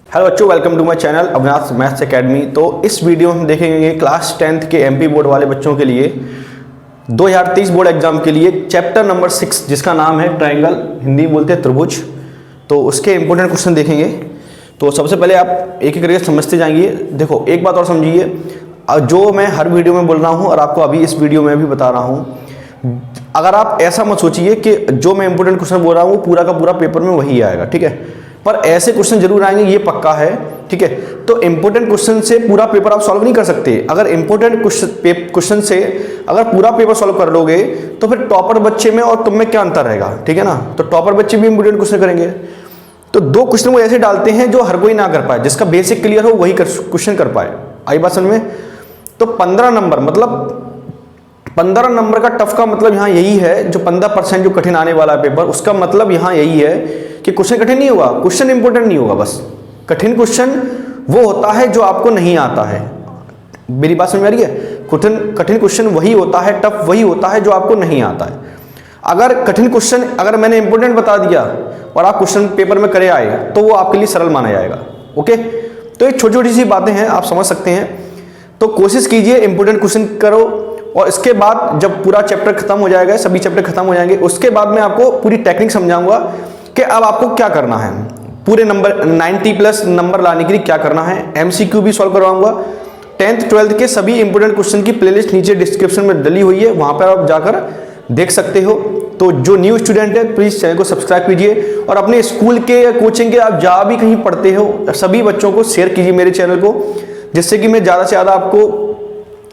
Hello बच्चों, welcome to my channel Avinash maths academy. तो इस वीडियो में हम देखेंगे क्लास 10th के एमपी बोर्ड वाले बच्चों के लिए 2023 बोर्ड एग्जाम के लिए चैप्टर नंबर 6 जिसका नाम है ट्रायंगल, हिंदी में बोलते हैं त्रिभुज। तो उसके इंपॉर्टेंट क्वेश्चन देखेंगे। तो सबसे पहले आप एक एक करके समझते जाएंगे। देखो, एक बात और समझिए, जो मैं हर वीडियो में बोल रहा हूँ और आपको अभी इस वीडियो में भी बता रहा हूँ, अगर आप ऐसा मत सोचिए कि जो मैं इंपॉर्टेंट क्वेश्चन बोल रहा हूँ वो पूरा का पूरा पेपर में वही आएगा, ठीक है। पर ऐसे क्वेश्चन जरूर आएंगे, ये पक्का है, ठीक है। तो इंपॉर्टेंट क्वेश्चन से पूरा पेपर आप सॉल्व नहीं कर सकते। अगर इंपॉर्टेंट क्वेश्चन से अगर पूरा पेपर सॉल्व कर लोगे तो फिर टॉपर बच्चे में और तुम में क्या अंतर रहेगा, ठीक है ना। तो टॉपर बच्चे भी इंपॉर्टेंट क्वेश्चन करेंगे। तो दो क्वेश्चन वो ऐसे डालते हैं जो हर कोई ना कर पाए, जिसका बेसिक क्लियर हो वही क्वेश्चन कर पाए। आई बात समझ में। तो 15 नंबर मतलब 15 नंबर का टफ का मतलब यहाँ यही है, जो 15% जो कठिन आने वाला है पेपर, उसका मतलब यहाँ यही है कि क्वेश्चन कठिन नहीं होगा, क्वेश्चन इंपॉर्टेंट नहीं होगा। बस कठिन क्वेश्चन वो होता है जो आपको नहीं आता है। मेरी बात समझ में आ रही है। कठिन क्वेश्चन वही होता है, टफ वही होता है जो आपको नहीं आता है। अगर कठिन क्वेश्चन अगर मैंने इंपॉर्टेंट बता दिया और आप क्वेश्चन पेपर में करे आए तो वो आपके लिए सरल माना जाएगा। ओके, तो ये छोटी छोटी सी बातें हैं, आप समझ सकते हैं। तो कोशिश कीजिए इंपॉर्टेंट क्वेश्चन करो, और इसके बाद जब पूरा चैप्टर खत्म हो जाएगा, सभी चैप्टर खत्म हो जाएंगे, उसके बाद मैं आपको पूरी टेक्निक समझाऊंगा कि अब आपको क्या करना है। पूरे नंबर 90+ नंबर लाने के लिए क्या करना है। एमसीक्यू भी सॉल्व करवाऊंगा। 10th 12th के सभी इंपॉर्टेंट क्वेश्चन की प्लेलिस्ट नीचे डिस्क्रिप्शन में डली हुई है, वहां पर आप जाकर देख सकते हो। तो जो न्यू स्टूडेंट है प्लीज चैनल को सब्सक्राइब कीजिए, और अपने स्कूल के या कोचिंग के आप जहाँ भी कहीं पढ़ते हो सभी बच्चों को शेयर कीजिए मेरे चैनल को, जिससे कि मैं ज़्यादा से ज़्यादा आपको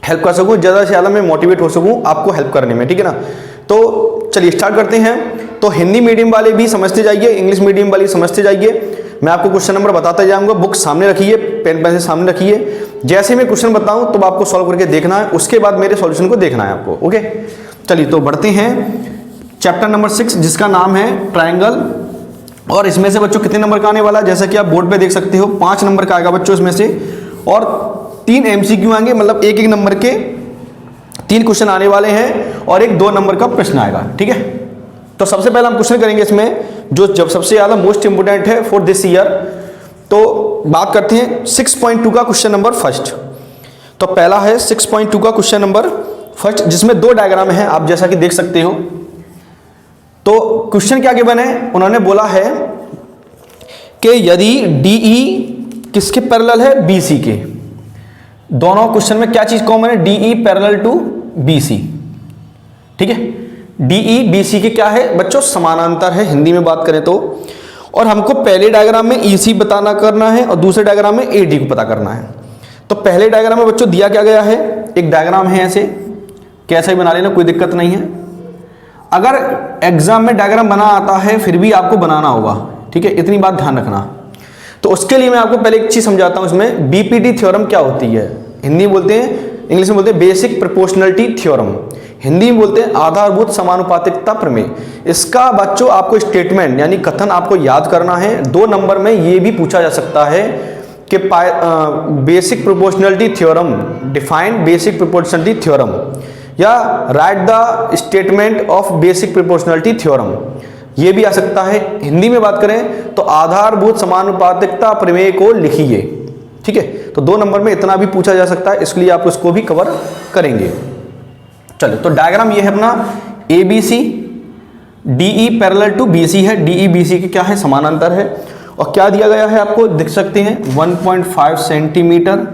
हेल्प कर सकूं, ज़्यादा से ज़्यादा मैं मोटिवेट हो सकूं आपको हेल्प करने में, ठीक है ना। तो चलिए स्टार्ट करते हैं। तो हिंदी मीडियम वाले भी समझते जाइए, इंग्लिश मीडियम वाले समझते जाइए। मैं आपको क्वेश्चन नंबर बताता जाऊंगा। बुक सामने रखिए, पेन पेंसिल सामने रखिए। जैसे मैं क्वेश्चन बताऊं तो आपको सॉल्व करके देखना है, उसके बाद मेरे सॉल्यूशन को देखना है आपको। ओके, चलिए तो बढ़ते हैं चैप्टर नंबर 6 जिसका नाम है ट्रायंगल। और इसमें से बच्चों कितने नंबर का आने वाला है, जैसा कि आप बोर्ड पे देख सकते हो 5 नंबर का आएगा बच्चों इसमें से, और 3 एमसीक्यू आएंगे, मतलब एक एक नंबर के 3 क्वेश्चन आने वाले हैं, और एक 2 नंबर का प्रश्न आएगा, ठीक है। तो सबसे पहले हम क्वेश्चन करेंगे इसमें जो जब सबसे ज्यादा मोस्ट इंपोर्टेंट है फॉर दिस ईयर। तो बात करते हैं 6.2 का क्वेश्चन नंबर फर्स्ट। तो पहला है 6.2 का क्वेश्चन नंबर फर्स्ट, जिसमें 2 डायग्राम है, आप जैसा कि देख सकते हो। तो क्वेश्चन क्या गिवन है, उन्होंने बोला है कि यदि DE किसके पैरेलल है, BC के। दोनों क्वेश्चन में क्या चीज कॉमन है, DE पैरेलल टू BC, ठीक है। DE BC के क्या है बच्चों, समानांतर है हिंदी में बात करें तो। और हमको पहले डायग्राम में EC बताना करना है और दूसरे डायग्राम में AD को पता करना है। तो पहले डायग्राम में बच्चों दिया क्या गया है, एक डायग्राम है ऐसे, कैसे भी बना लेना, कोई दिक्कत नहीं है। अगर एग्जाम में डायग्राम बना आता है फिर भी आपको बनाना होगा, ठीक है, इतनी बात ध्यान रखना। तो उसके लिए मैं आपको पहले एक चीज समझाता हूं। इसमें BPT थ्योरम क्या होती है, हिंदी में बोलते हैं, इंग्लिश में बोलते हैं बेसिक प्रोपोर्शनलिटी थ्योरम, हिंदी में बोलते हैं आधारभूत समानुपातिकता प्रमेय। इसका बच्चों आपको स्टेटमेंट यानी कथन आपको याद करना है। 2 नंबर में ये भी पूछा जा सकता है कि basic proportionality theorem, define basic proportionality theorem, या write the statement of basic proportionality theorem, ये भी आ सकता है। हिंदी में बात करें तो आधारभूत समानुपातिकता प्रमेय को लिखिए, ठीक है। तो 2 नंबर में इतना भी पूछा जा सकता है, इसलिए आप उसको भी कवर करेंगे। चलो, तो डायग्राम ये है अपना ABC, DE parallel to BC है, DE BC के क्या है, समानांतर है। और क्या दिया गया है आपको देख सकते हैं 1.5 सेंटीमीटर,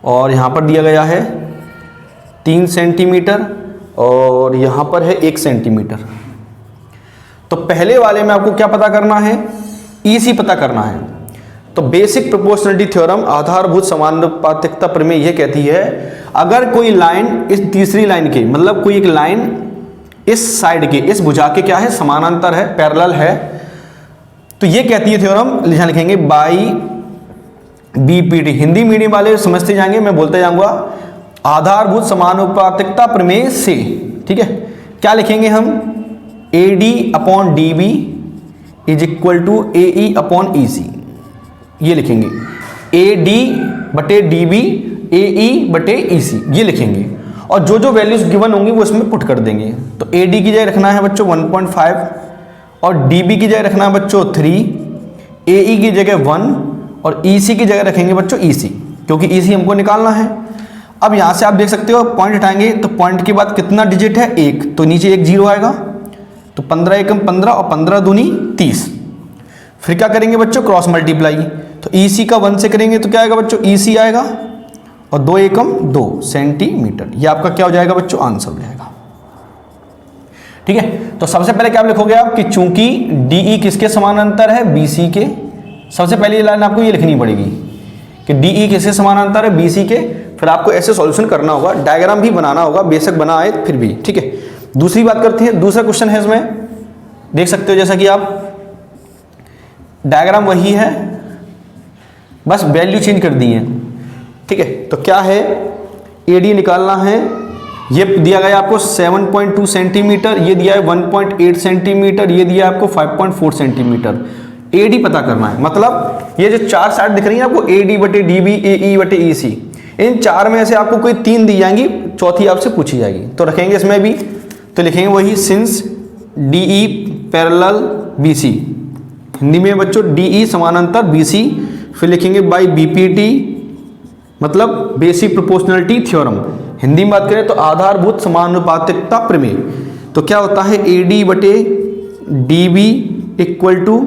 और यहाँ पर दिया गया है 3 सेंटीमीटर, और यहाँ पर है 1 सेंटीमीटर। तो पहले वाले में आपको क्या पता करना है, EC पता करना है। तो बेसिक प्रोपोर्शनलिटी थ्योरम, आधारभूत समानुपातिकता प्रमेय, ये कहती है अगर कोई लाइन इस तीसरी लाइन के, मतलब कोई एक लाइन इस साइड के, इस भुजा के क्या है, समानांतर है, पैरेलल है, तो ये कहती है थ्योरम, यहां लिखेंगे बाई BPT। हिंदी मीडियम वाले समझते जाएंगे, मैं बोलते जाऊंगा आधारभूत समानुपातिकता प्रमेय से, ठीक है। क्या लिखेंगे हम, AD upon DB is equal to AE upon EC, ये लिखेंगे। AD बटे DB AE बटे EC, ये लिखेंगे। और जो जो वैल्यूज गिवन होंगी वो इसमें पुट कर देंगे। तो AD की जगह रखना है बच्चों 1.5, और DB की जगह रखना है बच्चों 3, AE की जगह 1, और EC की जगह रखेंगे बच्चों EC, क्योंकि EC हमको निकालना है। अब यहाँ से आप देख सकते हो पॉइंट हटाएंगे तो पॉइंट के बाद कितना डिजिट है 1, तो नीचे एक 0 आएगा, तो 15 एकम 15 और 15 दूनी 30। फिर क्या करेंगे बच्चों, क्रॉस मल्टीप्लाई, तो EC का 1 से करेंगे तो क्या आएगा बच्चों, EC आएगा और 2 एकम 2 सेंटीमीटर। ये आपका क्या हो जाएगा बच्चों, आंसर हो जाएगा। ठीक है, तो सबसे पहले क्या लिखोगे आप कि चूंकि DE किसके समानांतर है, BC के। सबसे पहले ये लाइन आपको ये लिखनी पड़ेगी कि DE किसके समानांतर है, BC के। फिर आपको ऐसे सॉल्यूशन करना होगा, डायग्राम भी बनाना होगा, बेशक बना आए फिर भी। ठीक है, दूसरी बात करते हैं, दूसरा क्वेश्चन है इसमें देख सकते हो, जैसा कि आप डायग्राम वही है, बस वैल्यू चेंज कर दी है। ठीक है, तो क्या है, AD निकालना है। ये दिया गया आपको 7.2 सेंटीमीटर, ये दिया है 1.8 सेंटीमीटर, ये दिया है आपको 5.4 सेंटीमीटर। AD पता करना है, मतलब ये जो 4 साइड दिख रही है आपको, AD बटे DB, AE बटे EC, इन 4 में से आपको कोई 3 दी जाएंगी, चौथी आपसे पूछी जाएगी। तो रखेंगे इसमें भी, तो लिखेंगे वही since DE parallel BC, Hindi में बच्चों DE समानांतर BC, फिर लिखेंगे बाय BPT मतलब बेसिक प्रोपोर्शनलिटी थ्योरम। हिंदी में बात करें तो आधारभूत समानुपातिकता प्रमेय। तो क्या होता है, AD बटे DB इक्वल टू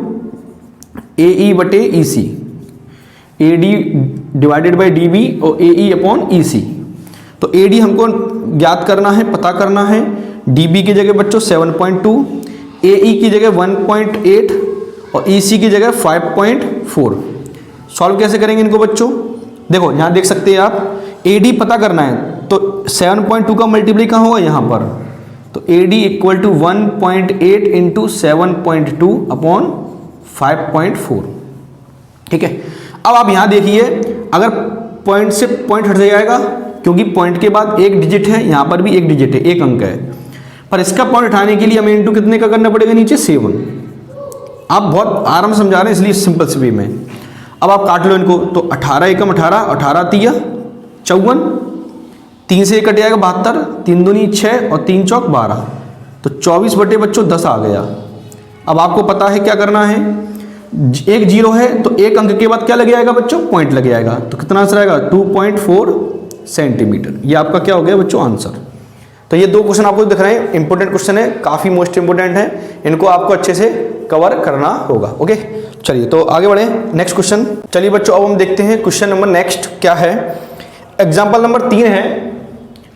AE बटे EC, AD divided by DB और AE अपॉन EC। तो AD हमको ज्ञात करना है, पता करना है। DB की जगह बच्चों 7.2, AE की जगह 1.8 और EC की जगह 5.4। सॉल्व कैसे करेंगे इनको बच्चों, देखो यहाँ देख सकते हैं आप, AD पता करना है तो 7.2 का मल्टीप्लाई कहाँ होगा, यहाँ पर। तो AD equal to 1.8 into 7.2 upon 5.4। ठीक है, अब आप यहाँ देखिए, अगर पॉइंट से पॉइंट हट जाएगा, क्योंकि पॉइंट के बाद एक डिजिट है, यहाँ पर भी एक डिजिट है, एक अंक है, पर इसका पॉइंट हटाने के लिए हमें इंटू कितने का करना पड़ेगा, नीचे 7। आप बहुत आराम से समझा रहे हैं इसलिए सिंपल से वे में। अब आप काट लो इनको, तो 18 एकम 18, 18 तिया 54, 3 से 1 कट जाएगा 72, 3 दूनी 6 और 3 चौक 12, तो 24 बटे बच्चों 10 आ गया। अब आपको पता है क्या करना है, एक 0 है तो एक अंक के बाद क्या लग जाएगा बच्चों, पॉइंट लग जाएगा, तो कितना आंसर आएगा 2.4 सेंटीमीटर। ये आपका क्या हो गया बच्चों, आंसर। तो ये 2 क्वेश्चन आपको दिख रहे हैं, इंपॉर्टेंट क्वेश्चन है, काफी मोस्ट इंपॉर्टेंट है, इनको आपको अच्छे से कवर करना होगा। ओके, चलिए तो आगे बढ़े, नेक्स्ट क्वेश्चन। चलिए बच्चों अब हम देखते हैं क्वेश्चन नंबर नेक्स्ट क्या है। एग्जाम्पल नंबर 3 है,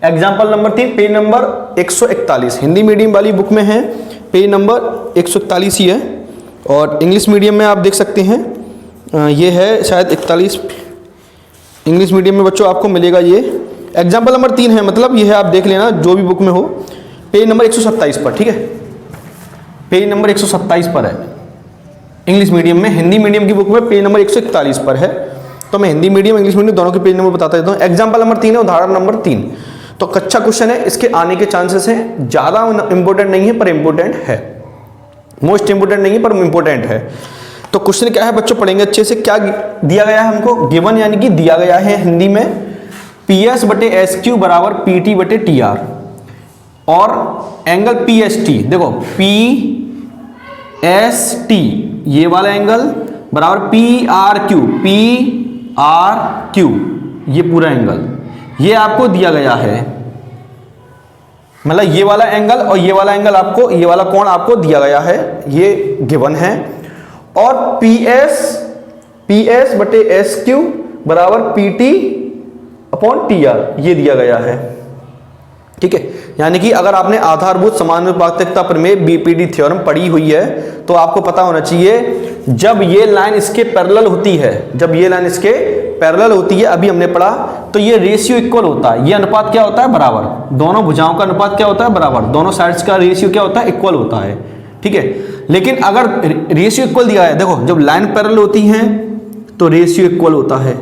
example number 3 page number 141, Hindi medium वाली बुक में है, पेज नंबर 141 ही है, और इंग्लिश मीडियम में आप देख सकते हैं ये है शायद 41, इंग्लिश मीडियम में बच्चों आपको मिलेगा। ये एग्जाम्पल नंबर 3 है, मतलब ये है, आप देख लेना जो भी बुक में हो, पेज नंबर 127 पर। ठीक है, पेज नंबर 127 पर है इंग्लिश मीडियम में, हिंदी मीडियम की बुक में पेज नंबर 141 पर है। तो मैं हिंदी मीडियम इंग्लिश मीडियम दोनों के पेज नंबर बताता देता हूँ। एग्जाम्पल नंबर 3 है, उदाहरण नंबर 3। तो कच्चा क्वेश्चन है, इसके आने के चांसेस हैं, ज़्यादा इंपॉर्टेंट नहीं है पर इंपॉर्टेंट है, मोस्ट इंपॉर्टेंट नहीं है पर इंपॉर्टेंट है। तो क्वेश्चन क्या है बच्चों, पढ़ेंगे अच्छे से। क्या दिया गया है हमको, गिवन यानी कि दिया गया है हिंदी में PS बटे SQ बराबर PT बटे TR, और एंगल PST, देखो PST ये वाला एंगल बराबर PRQ ये पूरा एंगल, ये आपको दिया गया है, मतलब ये वाला एंगल और ये वाला एंगल आपको, ये वाला कोण आपको दिया गया है, ये गिवन है। और PS बटे SQ बराबर PT अपॉन TR ये दिया गया है। ठीक है, यानी कि अगर आपने आधारभूत समानुपातिकता प्रमेय BPT थ्योरम पढ़ी हुई है तो आपको पता होना चाहिए, जब ये लाइन इसके पैरेलल होती है, जब ये लाइन इसके पैरेलल होती है, अभी हमने पढ़ा, तो ये रेशियो इक्वल होता है, ये अनुपात क्या होता है, बराबर। दोनों भुजाओं का अनुपात क्या होता है, बराबर। दोनों साइड्स का रेशियो क्या होता है, इक्वल होता है। ठीक है, लेकिन अगर रेशियो इक्वल दिया है, देखो जब लाइन पैरेलल होती है तो रेशियो इक्वल होता है,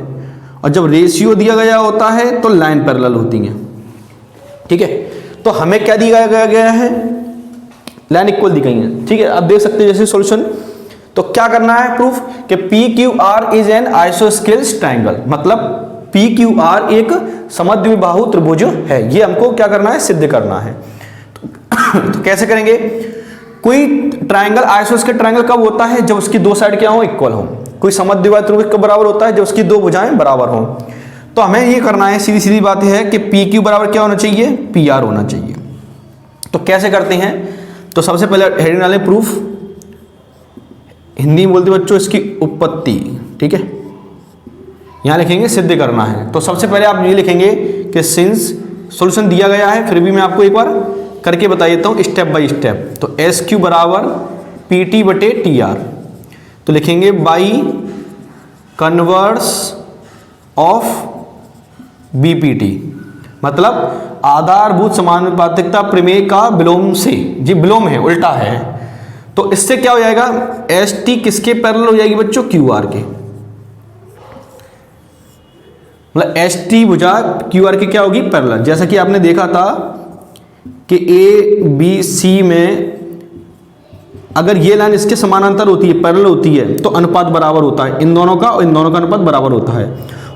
और जब रेशियो दिया गया होता है तो लाइन पैरेलल होती है। ठीक है, तो हमें क्या दिया गया है, लाइन इक्वल दी गई है। ठीक है, आप देख सकते हैं जैसे सॉल्यूशन। तो क्या करना है प्रूफ कि PQR is an isosceles triangle, मतलब PQR एक समद्विबाहु त्रिभुज है, ये हमको क्या करना है, सिद्ध करना है। तो कैसे करेंगे, कोई ट्रायंगल आइसोस्केल ट्रायंगल कब होता है, जब उसकी दो साइड क्या हो, इक्वल हो। कोई समद्विबाहु त्रिभुज कब बराबर होता है? जब उसकी दो भुजाएं बराबर हों। तो हमें ये करना है, सीधी सीधी बात है कि पी क्यू बराबर क्या होना चाहिए? पी आर होना चाहिए। तो कैसे करते हैं? तो सबसे पहले हेडिंग डालें प्रूफ, हिंदी में बोलते बच्चों इसकी उत्पत्ति, ठीक है। यहां लिखेंगे सिद्ध करना है। तो सबसे पहले आप ये लिखेंगे कि सिंस सॉल्यूशन दिया गया है, फिर भी मैं आपको एक बार करके बता देता हूं स्टेप बाय स्टेप। तो एस क्यू बराबर पी टी बटे टी आर, तो लिखेंगे बाई कन्वर्स ऑफ बीपीटी, मतलब आधारभूत समानुपातिकता प्रमेय का विलोम से, जी विलोम है, उल्टा है। तो इससे क्या हो जाएगा? एस टी किसके पैरेलल हो जाएगी बच्चों? क्यू आर के, मतलब एस टी भुजा क्यू आर की क्या होगी? पैरेलल। जैसा कि आपने देखा था कि ए बी सी में अगर ये लाइन इसके समानांतर होती है, पैरेलल होती है, तो अनुपात बराबर होता है इन दोनों का, और इन दोनों का अनुपात बराबर होता है।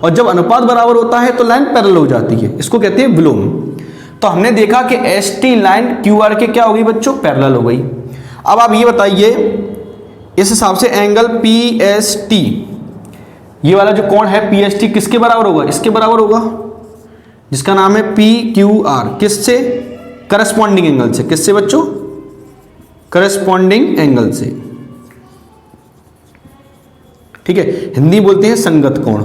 और जब अनुपात बराबर होता है तो लाइन पैरेलल हो जाती है, इसको कहते हैं विलोम। तो हमने देखा कि S T line Q R के क्या हो गई बच्चों? पैरेलल हो गई। अब आप ये बताइए, इस हिसाब से एंगल पी एस टी, ये वाला जो कोण है पी एस टी किसके बराबर होगा? इसके बराबर होगा, जिसका नाम है पी क्यू आर। किससे? करस्पॉन्डिंग एंगल से। किससे बच्चों? करस्पॉन्डिंग एंगल से, ठीक है। हिंदी बोलते हैं संगत कोण,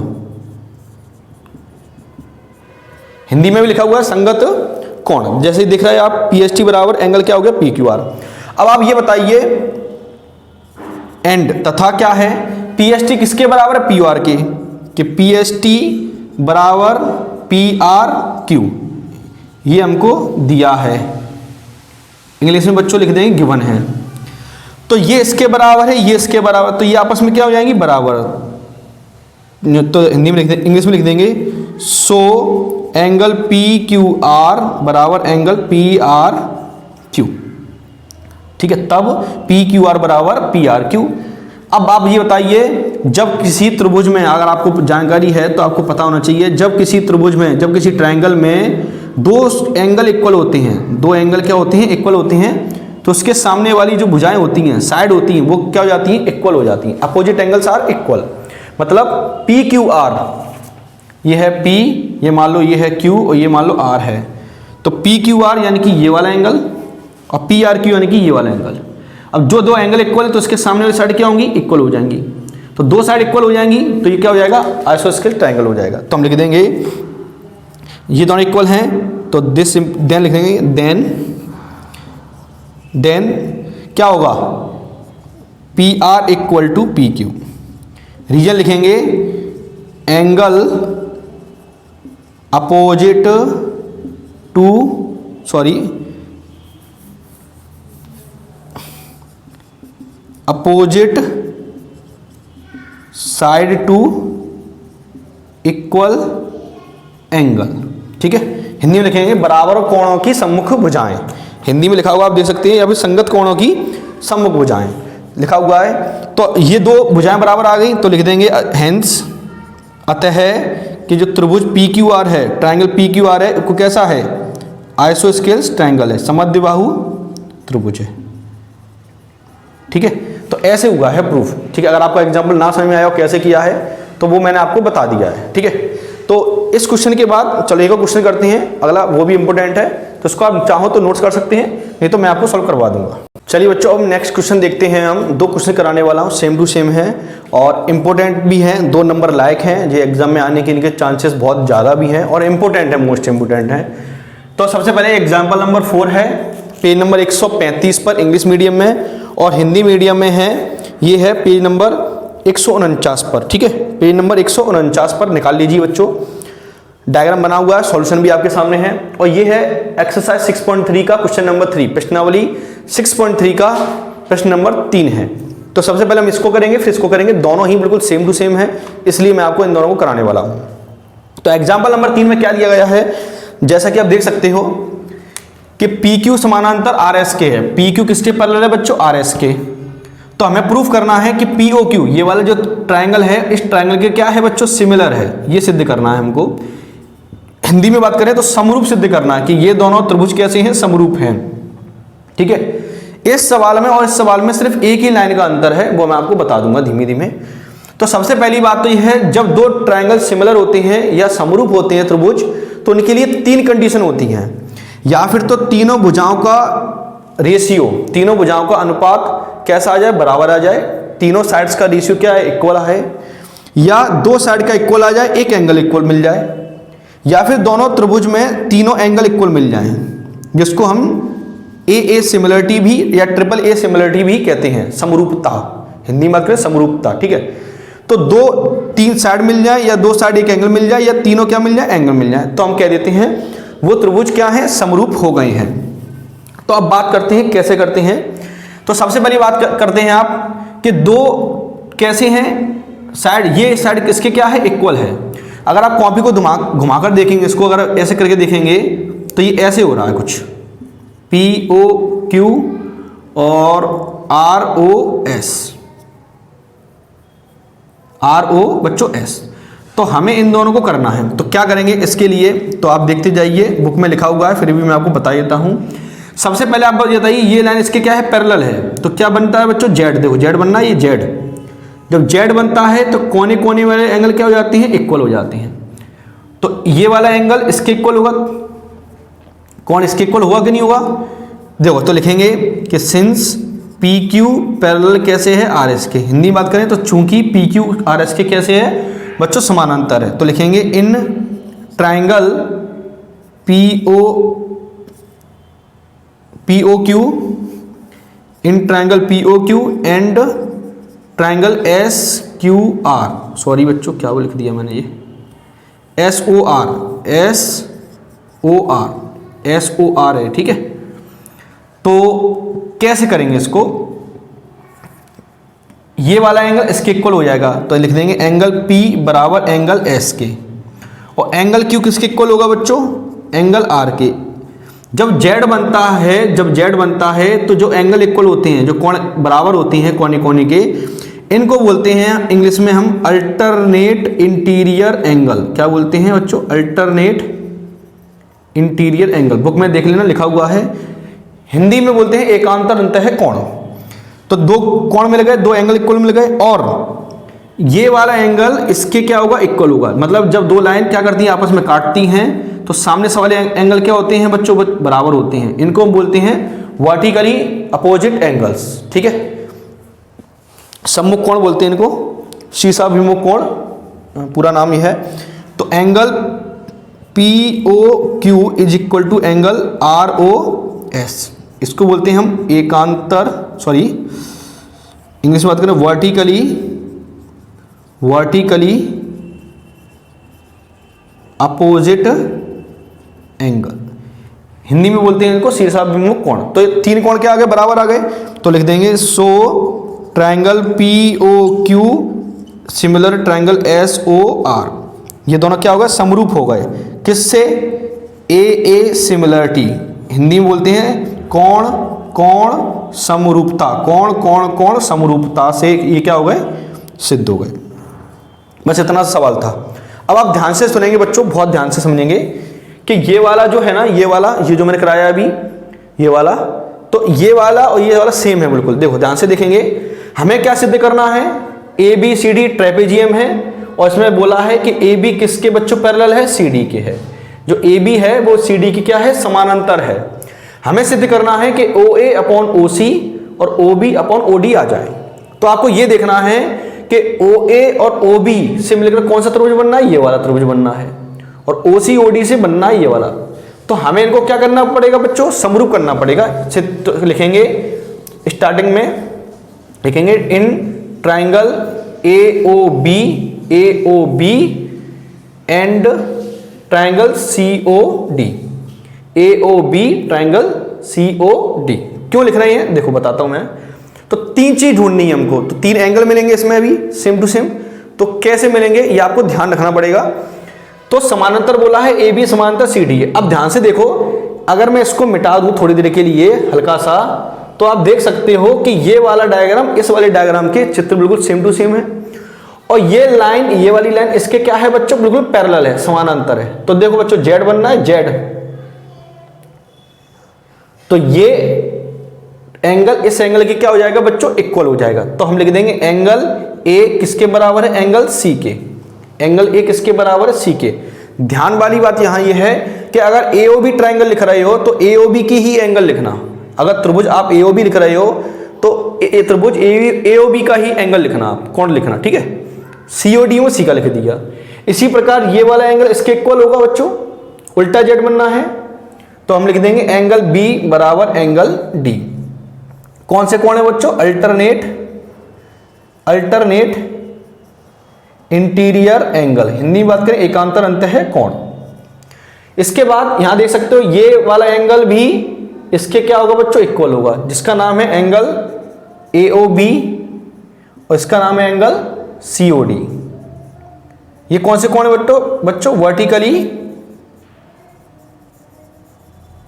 हिंदी में भी लिखा हुआ है संगत कोण। जैसे ही दिख रहा है आप पी एस टी बराबर एंगल क्या हो गया? P Q R. अब आप ये बताइए एंड तथा क्या है? पी एस टी किसके बराबर है? पी आर के, कि पी एस टी बराबर पी आर क्यू, ये हमको दिया है, इंग्लिश में बच्चों लिख देंगे गिवन है। तो ये इसके बराबर है, ये इसके बराबर, तो ये आपस में क्या हो जाएंगी? बराबर। तो हिंदी में लिख देंगे, इंग्लिश में लिख देंगे so angle P Q R बराबर एंगल पी आर क्यू, ठीक है। तब पी क्यू आर बराबर पी आर क्यू। अब आप ये बताइए, जब किसी त्रिभुज में, अगर आपको जानकारी है तो आपको पता होना चाहिए, जब किसी त्रिभुज में, जब किसी ट्रायंगल में दो एंगल इक्वल होते हैं, दो एंगल क्या होते हैं? इक्वल होते हैं, तो उसके सामने वाली जो भुजाएं होती हैं, साइड होती हैं, वो क्या हो जाती हैं? इक्वल हो जाती हैं। अपोजिट एंगल्स आर इक्वल, मतलब पी क्यू आर, ये है P, ये मान लो ये है Q, और ये मान लो R है। तो पी क्यू आर यानी कि ये वाला एंगल, और पी आर क्यू यानी कि ये वाला एंगल। अब जो दो एंगल इक्वल है तो इसके सामने वाली साइड क्या होंगी? इक्वल हो जाएंगी। तो दो साइड इक्वल हो जाएंगी तो ये क्या हो जाएगा? आइसोस्केल ट्रायंगल हो जाएगा। तो हम लिख देंगे ये दोनों इक्वल हैं, तो दिस देन लिख देंगे, देन क्या होगा? P R equal to P Q. Reason लिखेंगे angle opposite to, opposite side to equal angle, ठीक है। हिंदी में लिखेंगे बराबर कोणों की सम्मुख भुजाएं। हिंदी में लिखा हुआ आप देख सकते हैं, या फिर संगत कोणों की सम्मुख भुजाएं लिखा हुआ है। तो ये दो भुजाएं बराबर आ गई, तो लिख देंगे हेंस, अतः कि जो त्रिभुज पी क्यू आर है, ट्रायंगल पी क्यू आर है, वो कैसा है? आइसोस्केल्स ट्रायंगल है, समद्विबाहु त्रिभुज है, ठीक है। तो ऐसे हुआ है प्रूफ, ठीक है। अगर आपका एग्जाम्पल ना समझ में आया हो कैसे किया है, तो वो मैंने आपको बता दिया है, ठीक है। तो इस क्वेश्चन के बाद चलो एक और क्वेश्चन करते हैं, अगला वो भी इंपॉर्टेंट है, तो इसको आप चाहो तो नोट्स कर सकते हैं, नहीं तो मैं आपको सॉल्व करवा दूंगा। चलिए बच्चों, अब नेक्स्ट क्वेश्चन देखते हैं। हम दो क्वेश्चन कराने वाला हूँ, सेम टू सेम है और इंपॉर्टेंट भी हैं, 2 नंबर लायक हैं, जो एग्जाम में आने के इनके चांसेस बहुत ज़्यादा भी हैं और इंपॉर्टेंट है, मोस्ट इंपॉर्टेंट है। तो सबसे पहले एग्जाम्पल नंबर 4 है, पेज नंबर 135 पर इंग्लिश मीडियम में, और हिंदी मीडियम में है, ये है पेज नंबर 149 पर, ठीक है। पेज नंबर 149 पर निकाल लीजिए बच्चों, डायग्राम बना हुआ है, सॉल्यूशन भी आपके सामने है, और ये है एक्सरसाइज 6.3 का क्वेश्चन नंबर 3, प्रश्नावली 6.3 का प्रश्न नंबर 3 है। तो सबसे पहले हम इसको करेंगे, फिर इसको करेंगे, दोनों ही बिल्कुल सेम टू सेम है, इसलिए मैं आपको इन दोनों को कराने वाला हूं। तो एग्जाम्पल नंबर 3 में क्या दिया गया है, जैसा कि आप देख सकते हो कि पी क्यू समानांतर आर एस के है। पी क्यू किसके पैरेलल है बच्चों? आर एस के। तो हमें प्रूफ करना है कि पी ओ क्यू, ये वाला जो ट्राइंगल है, इस ट्राइंगल के क्या है बच्चों? सिमिलर है, ये सिद्ध करना है हमको। हिंदी में बात करें तो समरूप सिद्ध करना है कि ये दोनों त्रिभुज कैसे हैं? समरूप हैं, ठीक है। इस सवाल में और इस सवाल में सिर्फ एक ही लाइन का अंतर है, वो मैं आपको बता दूंगा धीमे धीमे। तो सबसे पहली बात तो यह है, जब दो ट्रायंगल सिमिलर होते हैं या समरूप होते हैं त्रिभुज, तो उनके लिए तीन कंडीशन होती हैं। या फिर तो तीनों भुजाओं का रेशियो, तीनों भुजाओं का अनुपात कैसा आ जाए, बराबर आ जाए, तीनों साइड्स का रेशियो क्या है, इक्वल है, या दो साइड का इक्वल आ जाए, एक एंगल इक्वल मिल जाए, या फिर दोनों त्रिभुज में तीनों एंगल इक्वल मिल जाएं, जिसको हम ए सिमिलरिटी भी या ट्रिपल ए सिमिलरिटी भी कहते हैं, समरूपता, हिंदी में बात करें समरूपता, ठीक है। तो दो तीन साइड मिल जाए, या दो साइड एक एंगल मिल जाए, या तीनों क्या मिल जाए, एंगल मिल जाए, तो हम कह देते हैं वो त्रिभुज क्या है, समरूप हो गए हैं। तो अब बात करते हैं कैसे करते हैं। तो सबसे पहली बात करते हैं आप कि दो कैसे हैं साइड, ये साइड किसके क्या है, इक्वल है। अगर आप कॉपी को घुमाकर देखेंगे, इसको अगर ऐसे करके देखेंगे तो ये ऐसे हो रहा है कुछ, POQ और RO बच्चों S। तो हमें इन दोनों को करना है, तो क्या करेंगे इसके लिए, तो आप देखते जाइए, बुक में लिखा हुआ है, फिर भी मैं आपको बता देता हूं। सबसे पहले आप बताइए, ये लाइन इसके क्या है, पैरेलल है, तो क्या बनता है बच्चों, Z। देखो Z बनना है, ये Z। जब Z बनता है तो कोने कोने वाले एंगल क्या हो जाते हैं, इक्वल हो जाते हैं। तो ये वाला एंगल इसके इक्वल होगा, कौन इसके इक्वल होगा कि नहीं होगा, देखो तो लिखेंगे कि सिंस PQ पैरेलल कैसे है RS के, हिंदी बात करें तो चूंकि PQ RS के कैसे है बच्चों, समानांतर है, तो लिखेंगे in triangle POQ, in triangle POQ and triangle SQR, sorry बच्चों क्या वो लिख दिया मैंने, ये SOR है, ठीक है। तो कैसे करेंगे इसको, ये वाला एंगल इसके इक्वल हो जाएगा, तो लिख देंगे एंगल P बराबर एंगल S के, और एंगल Q किसके इक्वल होगा बच्चों, एंगल R के। जब Z बनता है तो जो एंगल इक्वल होते हैं, जो कोण बराबर होती हैं कोने कोने के, इनको बोलते हैं इंग्लिश में हम अल्टरनेट इंटीरियर एंगल। क्या बोलते हैं बच्चों, अल्टरनेट इंटीरियर एंगल, बुक में देख लेना लिखा हुआ है। हिंदी में बोलते हैं एकांतर अंतः कोण। तो दो कोण मिल गए, दो एंगल इक्वल मिल गए, और ये वाला एंगल इसके क्या होगा, इक्वल होगा। मतलब जब दो लाइन क्या करती हैं, आपस में काटती हैं, तो सामने से वाले एंगल क्या होते हैं बच्चों, बराबर होते हैं। इनको हम बोलते हैं वर्टिकली अपोजिट एंगल्स, ठीक है। सम्मुख कोण बोलते हैं इनको, शीर्षाभिमुख कोण, पूरा नाम यह है। तो angle POQ is equal to angle ROS, इसको बोलते हैं हम एकांतर, सॉरी इंग्लिश में बात करें वर्टिकली अपोजिट एंगल, हिंदी में बोलते हैं इनको शीर्षाभिमुख कोण। तो ये तीन कोण क्या आ गए, बराबर आ गए, तो लिख देंगे so triangle POQ similar triangle SOR, ये दोनों क्या हो गए, समरूप हो गए। किससे, A सिमिलरिटी, हिंदी में बोलते हैं कोण समरूपता, कोण समरूपता से ये क्या हो गए, सिद्ध हो गए। बस इतना सवाल था। अब आप ध्यान से सुनेंगे बच्चों, बहुत ध्यान से समझेंगे कि ये वाला जो है ना, ये वाला, ये जो मैंने कराया अभी, ये वाला, तो ये वाला और ये वाला सेम है बिल्कुल। देखो ध्यान से देखेंगे, हमें क्या सिद्ध करना है, ABCD ट्रेपेजियम है, और इसमें बोला है कि AB किसके बच्चों पैरेलल है, CD के है। जो AB है वो CD की क्या है, समानांतर है। हमें सिद्ध करना है कि OA अपॉन OC और OB अपॉन OD आ जाए। तो आपको ये देखना है कि OA और OB से मिलकर कौन सा त्रिभुज बनना है, ये वाला त्रिभुज बनना है, और OC OD से बनना है ये वाला। तो हमें इनको क्या करना पड़ेगा बच्चों, समरूप करना पड़ेगा। तो लिखेंगे स्टार्टिंग में, लिखेंगे in triangle AOB and triangle COD, AOB triangle COD। क्यों लिख रहे हैं, देखो बताता हूं मैं। तो तीन चीज ढूंढनी है हमको, तो तीन एंगल मिलेंगे इसमें भी सेम टू सेम। तो कैसे मिलेंगे ये आपको ध्यान रखना पड़ेगा। तो समानांतर बोला है, AB समानांतर CD है। अब ध्यान से देखो, अगर मैं इसको मिटा दूं थोड़ी देर के लिए हल्का सा, तो आप देख सकते हो कि ये वाला डायग्राम इस वाले डायग्राम के चित्र बिल्कुल सेम टू सेम है, और ये लाइन, ये वाली लाइन इसके क्या है बच्चों, बिल्कुल पैरेलल है, समानांतर है। तो देखो बच्चों Z बनना है, Z, तो ये एंगल इस एंगल की क्या हो जाएगा बच्चों, इक्वल हो जाएगा। तो हम लिख देंगे एंगल ए किसके बराबर है, एंगल सी के, एंगल ए किसके बराबर है, सी के। ध्यान वाली बात यहां ये है कि अगर एओबी ट्राइंगल लिख रहे हो तो एओबी की ही एंगल लिखना। अगर त्रिभुज आप एओबी लिख रहे हो तो त्रिभुज एओबी का ही एंगल लिखना, आप कोण लिखना, ठीक है। सीओडी में सी का लिख दिया। इसी प्रकार ये वाला एंगल इसके इक्वल होगा बच्चों, उल्टा जेड बनना है तो हम लिख देंगे एंगल बी बराबर एंगल डी। कौन से कोण है बच्चों, अल्टरनेट इंटीरियर एंगल, हिंदी में बात करें एकांतर अंतः कोण। इसके बाद यहां देख सकते हो ये वाला एंगल भी इसके क्या होगा बच्चों, इक्वल होगा, जिसका नाम है एंगल एओबी और इसका नाम है एंगल सीओडी। ये कौन से कोण है बच्चों, वर्टिकली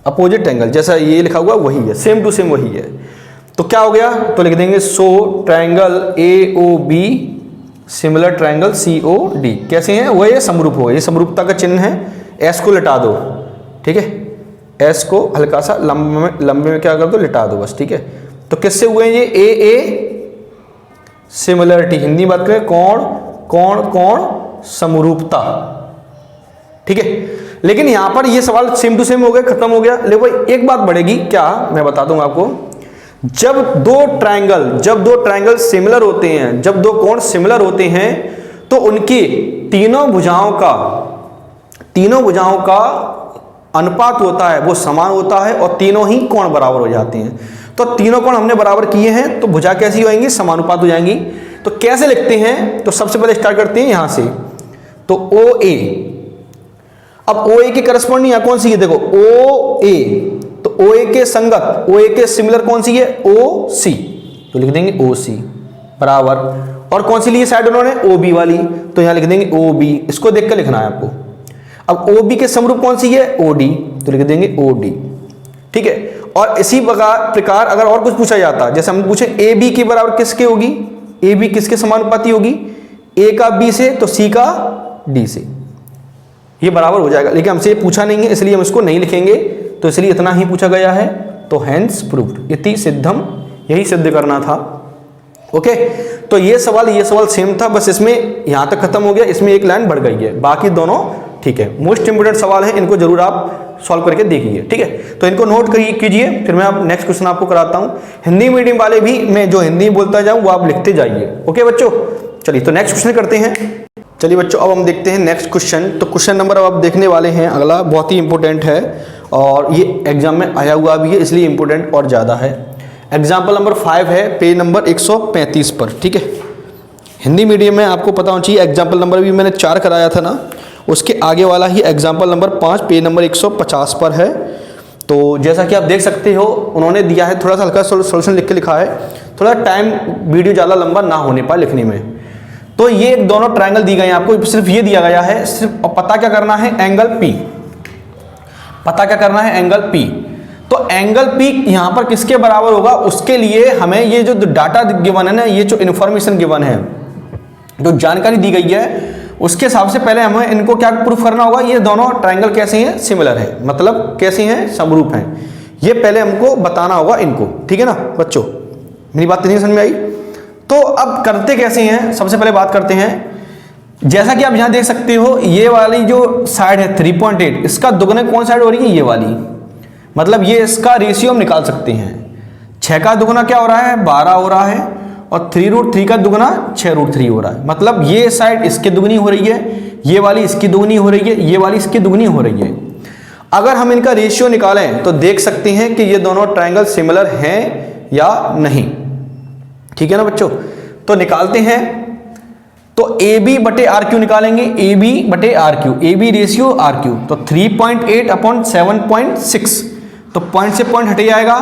अपोजिट एंगल, जैसा ये लिखा हुआ वही है, सेम टू सेम वही है। तो क्या हो गया, तो लिख देंगे so triangle AOB similar triangle COD. कैसे हैं वो, ये समरूप हो, ये समरूपता का चिन्ह है। एस को लिटा दो, ठीक है, एस को हल्का सा लंबे में क्या कर दो, लिटा दो बस, ठीक है। तो किससे हुए हैं ये, ए सिमिलरिटी, हिंदी बात करें कोण कोण कोण समरूपता, ठीक है। लेकिन यहां पर ये सवाल सेम टू सेम हो गया, खत्म हो गया। लेकिन भाई एक बात बढ़ेगी, क्या मैं बता दूंगा आपको, जब दो ट्रायंगल सिमिलर होते हैं, जब दो कोण सिमिलर होते हैं तो उनकी तीनों भुजाओं का अनुपात होता है वो समान होता है और तीनों ही कोण बराबर हो जाते हैं। तो तीनों कोण हमने बराबर किए हैं तो भुजा कैसी होंगी, समानुपात हो जाएंगी। तो कैसे लिखते हैं, तो सबसे पहले स्टार्ट करते हैं यहां से, तो ओ ए। अब ओ ए की करस्पॉन्डिंग यहां कौन सी है, देखो ओ ए, तो ओ ए के संगत, ओ ए के सिमिलर कौन सी है, ओ सी, तो लिख देंगे ओ सी बराबर, और कौन सी ली साइड उन्होंने, ओ बी वाली, तो यहां लिख देंगे ओ बी, इसको देख कर लिखना है आपको। अब ओ बी के समरूप कौन सी है, ओ डी, तो लिख देंगे ओ डी, ठीक है। और इसी प्रकार अगर और कुछ पूछा जाता, जैसे हम पूछे ए बी के बराबर किसके होगी, ए बी किसके समानुपाती होगी, ए का बी से तो सी का डी से, ये बराबर हो जाएगा। लेकिन हमसे ये पूछा नहीं है इसलिए हम इसको नहीं लिखेंगे, तो इसलिए इतना ही पूछा गया है, तो हैंस प्रूव्ड, इति सिद्धम, यही सिद्ध करना था। ओके, तो ये सवाल सेम था, बस इसमें यहां तक खत्म हो गया, इसमें एक लाइन बढ़ गई है, बाकी दोनों ठीक है। मोस्ट इंपोर्टेंट सवाल है, इनको जरूर आप सॉल्व करके देखिए, ठीक है। तो इनको नोट कीजिए, फिर मैं आप नेक्स्ट क्वेश्चन आपको कराता हूं। हिंदी मीडियम वाले भी मैं जो हिंदी बोलता जाऊं वो आप लिखते जाइए, ओके बच्चों। चलिए तो नेक्स्ट क्वेश्चन करते हैं। चलिए बच्चों अब हम देखते हैं नेक्स्ट क्वेश्चन। तो क्वेश्चन नंबर अब आप देखने वाले हैं अगला, बहुत ही इंपॉर्टेंट है और ये एग्जाम में आया हुआ भी है, इसलिए इंपॉर्टेंट और ज़्यादा है। एग्जाम्पल नंबर 5 है पेज नंबर 135 पर, ठीक है। हिंदी मीडियम में आपको पता होना चाहिए, एग्जाम्पल नंबर भी मैंने 4 कराया था ना, उसके आगे वाला ही एग्जाम्पल नंबर 5 पेज नंबर 150 पर है। तो जैसा कि आप देख सकते हो उन्होंने दिया है, थोड़ा सा हल्का सोल्यूशन लिख के लिखा है, थोड़ा टाइम वीडियो ज़्यादा लंबा ना होने पाए लिखने में। तो ये दोनों ट्रायंगल दी गए हैं आपको, सिर्फ ये दिया गया है, सिर्फ पता क्या करना है, एंगल पी, पता क्या करना है, एंगल पी। तो एंगल पी यहां पर किसके बराबर होगा, उसके लिए हमें ये जो डाटा गिवन है ना, ये जो इन्फॉर्मेशन गिवन है, जो जानकारी दी गई है, उसके हिसाब से पहले हमें इनको क्या प्रूफ करना होगा, ये दोनों ट्रायंगल कैसे हैं, सिमिलर है, मतलब कैसे हैं, समरूप हैं, ये पहले हमको बताना होगा इनको, ठीक है ना बच्चों। मेरी बात नहीं समझ में आई? तो अब करते कैसे हैं, सबसे पहले बात करते हैं। जैसा कि आप यहां देख सकते हो, ये वाली जो साइड है 3.8, इसका दुगने कौन साइड हो रही है, ये वाली, मतलब ये इसका रेशियो हम निकाल सकते हैं। 6 का दुगना क्या हो रहा है, 12 हो रहा है, और 3√3 का दुगना 6√3 हो रहा है, मतलब ये साइड इसकी दुगनी हो रही है, ये वाली इसकी दुगनी हो रही है, ये वाली इसकी दुगनी हो रही है। अगर हम इनका रेशियो निकालें तो देख सकते हैं कि ये दोनों ट्रायंगल सिमिलर हैं या नहीं, ठीक है ना बच्चों। तो निकालते हैं, तो AB/RQ निकालेंगे, AB/RQ, AB रेशियो RQ, तो 3.8 अपॉन 7.6, तो पॉइंट से पॉइंट हट जाएगा,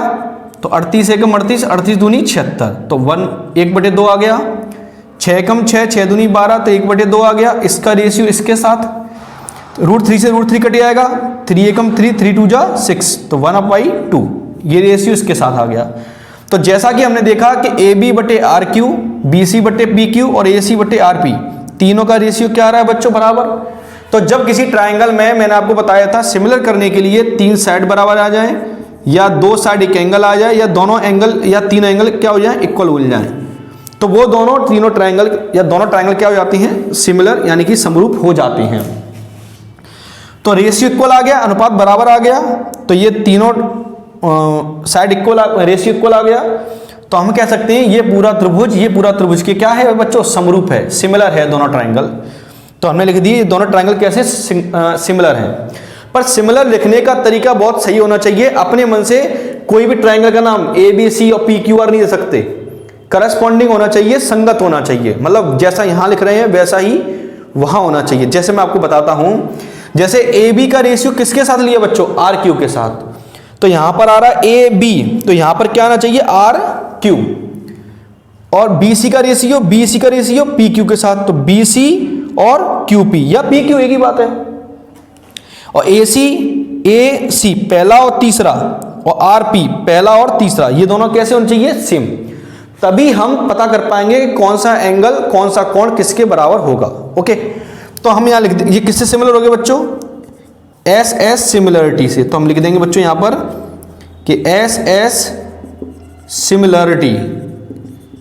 तो 38 एकम 38, 38 दूनी 76, तो 1/2 आ गया, 6 एकम 6, 6 दूनी 12, तो 1/2 आ गया। इसका रेशियो इसके साथ √3 से √3 कट जाएगा, 3 एकम 3, 3 2 जा 6, तो 1/2, ये रेशियो इसके साथ आ गया। तो जैसा कि हमने देखा कि AB/RQ, BC/PQ और AC/RP तीनों का रेशियो क्या आ रहा है बच्चों, बराबर। तो जब किसी ट्रायंगल में मैंने आपको बताया था सिमिलर करने के लिए 3 साइड बराबर आ जाए, या 2 साइड एक एंगल आ जाए, या दोनों एंगल या 3 एंगल क्या हो जाए, इक्वल हो जाए। तो वो दोनों तीनों ट्रायंगल या दोनों ट्रायंगल क्या हो जाती हैं, सिमिलर यानी कि समरूप हो जाते हैं। तो रेशियो इक्वल आ गया, अनुपात बराबर आ गया, तो ये तीनों साइड इक्वल, रेशियो इक्वल आ गया। तो हम कह सकते हैं ये पूरा त्रिभुज के क्या है बच्चों, समरूप है, सिमिलर है दोनों ट्रायंगल। तो हमने लिख दिए दोनों ट्रायंगल कैसे सिमिलर हैं। पर सिमिलर लिखने का तरीका बहुत सही होना चाहिए। अपने मन से कोई भी ट्रायंगल का नाम ABC और PQR नहीं दे सकते, करस्पॉन्डिंग होना चाहिए, संगत होना चाहिए। मतलब जैसा यहां लिख रहे हैं वैसा ही वहां होना चाहिए। जैसे मैं आपको बताता हूं, जैसे AB का रेशियो किसके साथ लिया बच्चों, RQ के साथ। तो यहां पर आ रहा है AB, तो यहां पर क्या आना चाहिए, RQ। और BC का रेशियो PQ के साथ, तो BC और QP या PQ एक ही बात है। और AC पहला और तीसरा, और RP पहला और तीसरा, ये दोनों कैसे होने चाहिए, सेम। तभी हम पता कर पाएंगे कि कौन सा एंगल, कौन सा कोण किसके बराबर होगा। ओके, तो हम यहां लिख दें, ये किससे सिमिलर हो गए बच्चों, SS सिमिलरिटी से। तो हम लिख देंगे बच्चों यहां पर कि SS सिमिलरिटी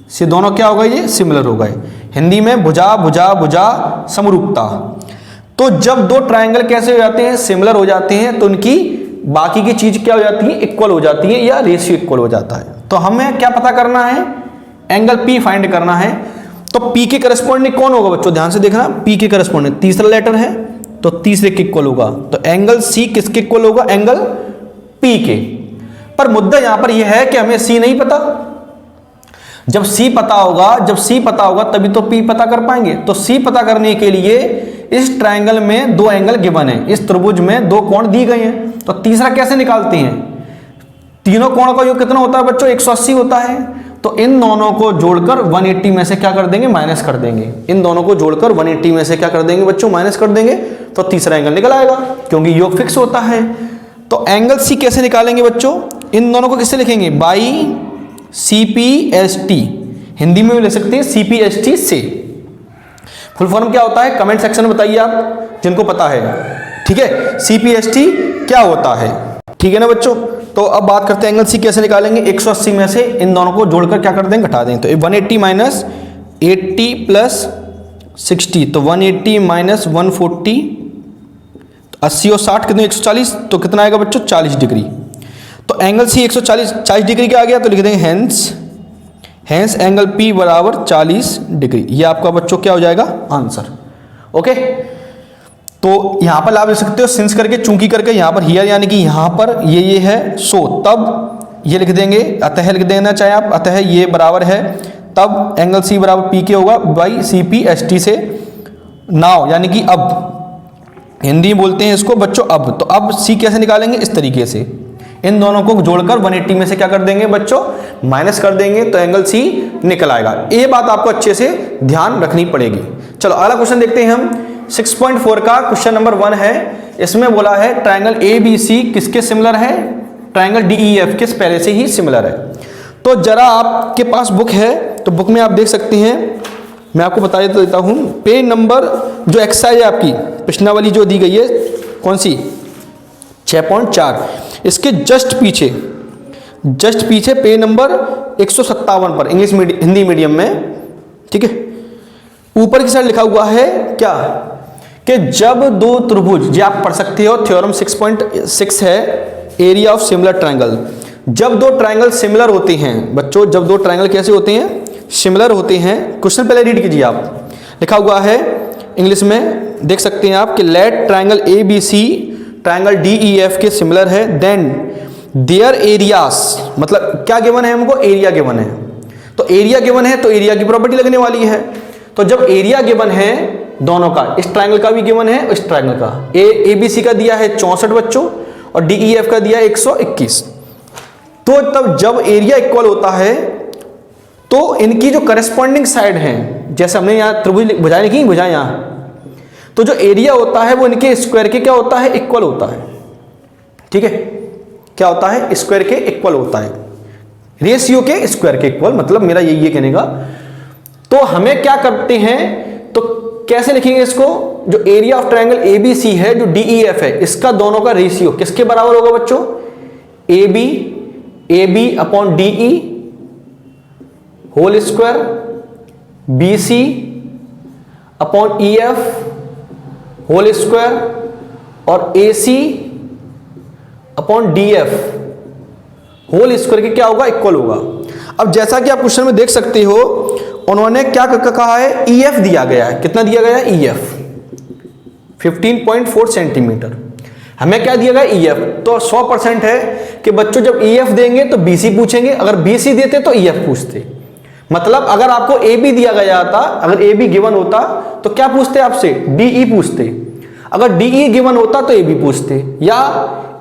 से दोनों क्या हो गए, ये सिमिलर हो गए। हिंदी में भुजा भुजा भुजा समरूपता। तो जब दो ट्रायंगल कैसे हो जाते हैं, सिमिलर हो जाते हैं, तो उनकी बाकी की चीज क्या हो जाती है, इक्वल हो जाती है या रेशियो इक्वल हो जाता है। तो हमें क्या पता करना है, एंगल P फाइंड करना है। तो P के करस्पॉन्डिंग कौन होगा बच्चों, ध्यान से देखना, P के करस्पॉन्डिंग तीसरा लेटर है तो तीसरे के इक्वल होगा। तो एंगल C किसके इक्वल होगा, एंगल P के। पर मुद्दा यहां पर यह है कि हमें C नहीं पता। जब C पता होगा तभी तो P पता कर पाएंगे। तो C पता करने के लिए इस ट्रायंगल में दो एंगल गिवन है, इस त्रिभुज में दो कोण दिए गए हैं। तो तीसरा कैसे निकालते हैं, तीनों कोण का योग कितना होता है बच्चों, 180 होता है। तो इन दोनों को जोड़कर 180 में से क्या कर देंगे, माइनस कर देंगे। इन दोनों को जोड़कर 180 में से क्या कर देंगे बच्चों, माइनस कर देंगे। तो तीसरा एंगल निकल आएगा क्योंकि योग फिक्स होता है। तो एंगल C कैसे निकालेंगे बच्चों, इन दोनों को किससे लिखेंगे, बाई CPST। हिंदी में भी लिख सकते हैं CPST से। फुल फॉर्म क्या होता है, कमेंट सेक्शन में बताइए आप जिनको पता है। ठीक है, CPST क्या होता है, ठीक है ना बच्चों। तो अब बात करते हैं एंगल C कैसे निकालेंगे। 180 में से इन दोनों को जोड़कर क्या कर देंगे, घटा देंगे। तो 180 माइनस 80 प्लस 60, तो 180 माइनस 140, 80 और 60 कितने, 140। तो कितना आएगा बच्चों, 40 डिग्री। तो एंगल C 40 डिग्री का आ गया, तो लिख देंगे हेंस एंगल P बराबर 40 डिग्री। ये आपका बच्चों क्या हो जाएगा, आंसर। ओके, तो यहां पर आप लिख सकते हो सिंस करके, चूंकि करके, यहां पर हियर यानी कि यहां पर ये है, सो तब ये लिख देंगे, अतः लिख देना चाहे आप, अतः ये बराबर है, तब एंगल C बराबर P के होगा बाई CPST से। नाउ यानी कि अब, हिंदी में बोलते हैं इसको बच्चों अब। तो अब C कैसे निकालेंगे, इस तरीके से इन दोनों को जोड़कर 180 में से क्या कर देंगे बच्चों, माइनस कर देंगे, तो एंगल C निकल आएगा। ये बात आपको अच्छे से ध्यान रखनी पड़ेगी। चलो अगला क्वेश्चन देखते हैं हम। 6.4 का क्वेश्चन नंबर 1 है। इसमें बोला है ट्रायंगल ABC किसके सिमिलर है, ट्रायंगल DEF किस पहले से ही सिमिलर है। तो जरा आपके पास बुक है तो बुक में आप देख सकते हैं, मैं आपको बता देता हूं। पेज नंबर जो एक्सरसाइज है आपकी पिछला वाली जो दी गई है, कौन सी, 6.4, इसके जस्ट पीछे पेज नंबर 157 पर इंग्लिश हिंदी मीडियम में, ठीक है, ऊपर की साइड लिखा हुआ है क्या, कि जब दो त्रिभुज, ये आप पढ़ सकते हो, थ्योरम 6.6 है, एरिया ऑफ सिमिलर ट्रायंगल। जब दो ट्रायंगल सिमिलर होते हैं बच्चों, जब दो ट्रायंगल कैसे होते हैं, सिमिलर होते हैं। क्वेश्चन पहले रीड कीजिए आप, लिखा हुआ है इंग्लिश में, देख सकते हैं आप कि let triangle ABC triangle DEF के सिमिलर है, देन देयर एरियाज, मतलब क्या गिवन है हमको, एरिया गिवन है। तो एरिया गिवन है तो एरिया की प्रॉपर्टी लगने वाली है। तो जब एरिया गिवन है दोनों का, इस ट्रायंगल का भी गिवन है, इस ट्रायंगल का, ABC का दिया है 64 बच्चों और DEF का दिया है 121। तो तब जब एरिया इक्वल होता है तो इनकी जो करस्पॉन्डिंग साइड है, जैसे हमने यहाँ त्रिभुज भुजाएं लिखी, भुजाएं यहाँ, तो जो एरिया होता है वो इनके स्क्वायर के क्या होता है, इक्वल होता है। ठीक है, क्या होता है, स्क्वायर के इक्वल होता है, रेशियो के स्क्वायर के इक्वल, मतलब मेरा ये कहने का। तो हमें क्या करते हैं, तो कैसे लिखेंगे इसको, जो एरिया ऑफ ट्रायंगल ABC है, जो DEF है, इसका दोनों का रेशियो किसके बराबर होगा बच्चों, AB अपॉन DE होल स्क्वायर BC अपॉन EF होल स्क्वायर और AC अपॉन DF होल स्क्वायर के क्या होगा, इक्वल होगा। अब जैसा कि आप क्वेश्चन में देख सकते हो, उन्होंने क्या कहा है, EF दिया गया है। कितना दिया गया है, EF 15.4 सेंटीमीटर। हमें क्या दिया गया, EF। तो 100% है कि बच्चों जब EF देंगे तो BC पूछेंगे, अगर BC देते तो EF पूछते। मतलब अगर आपको AB दिया गया था, अगर AB गिवन होता तो क्या पूछते आपसे, DE पूछते। अगर DE गिवन होता तो AB पूछते, या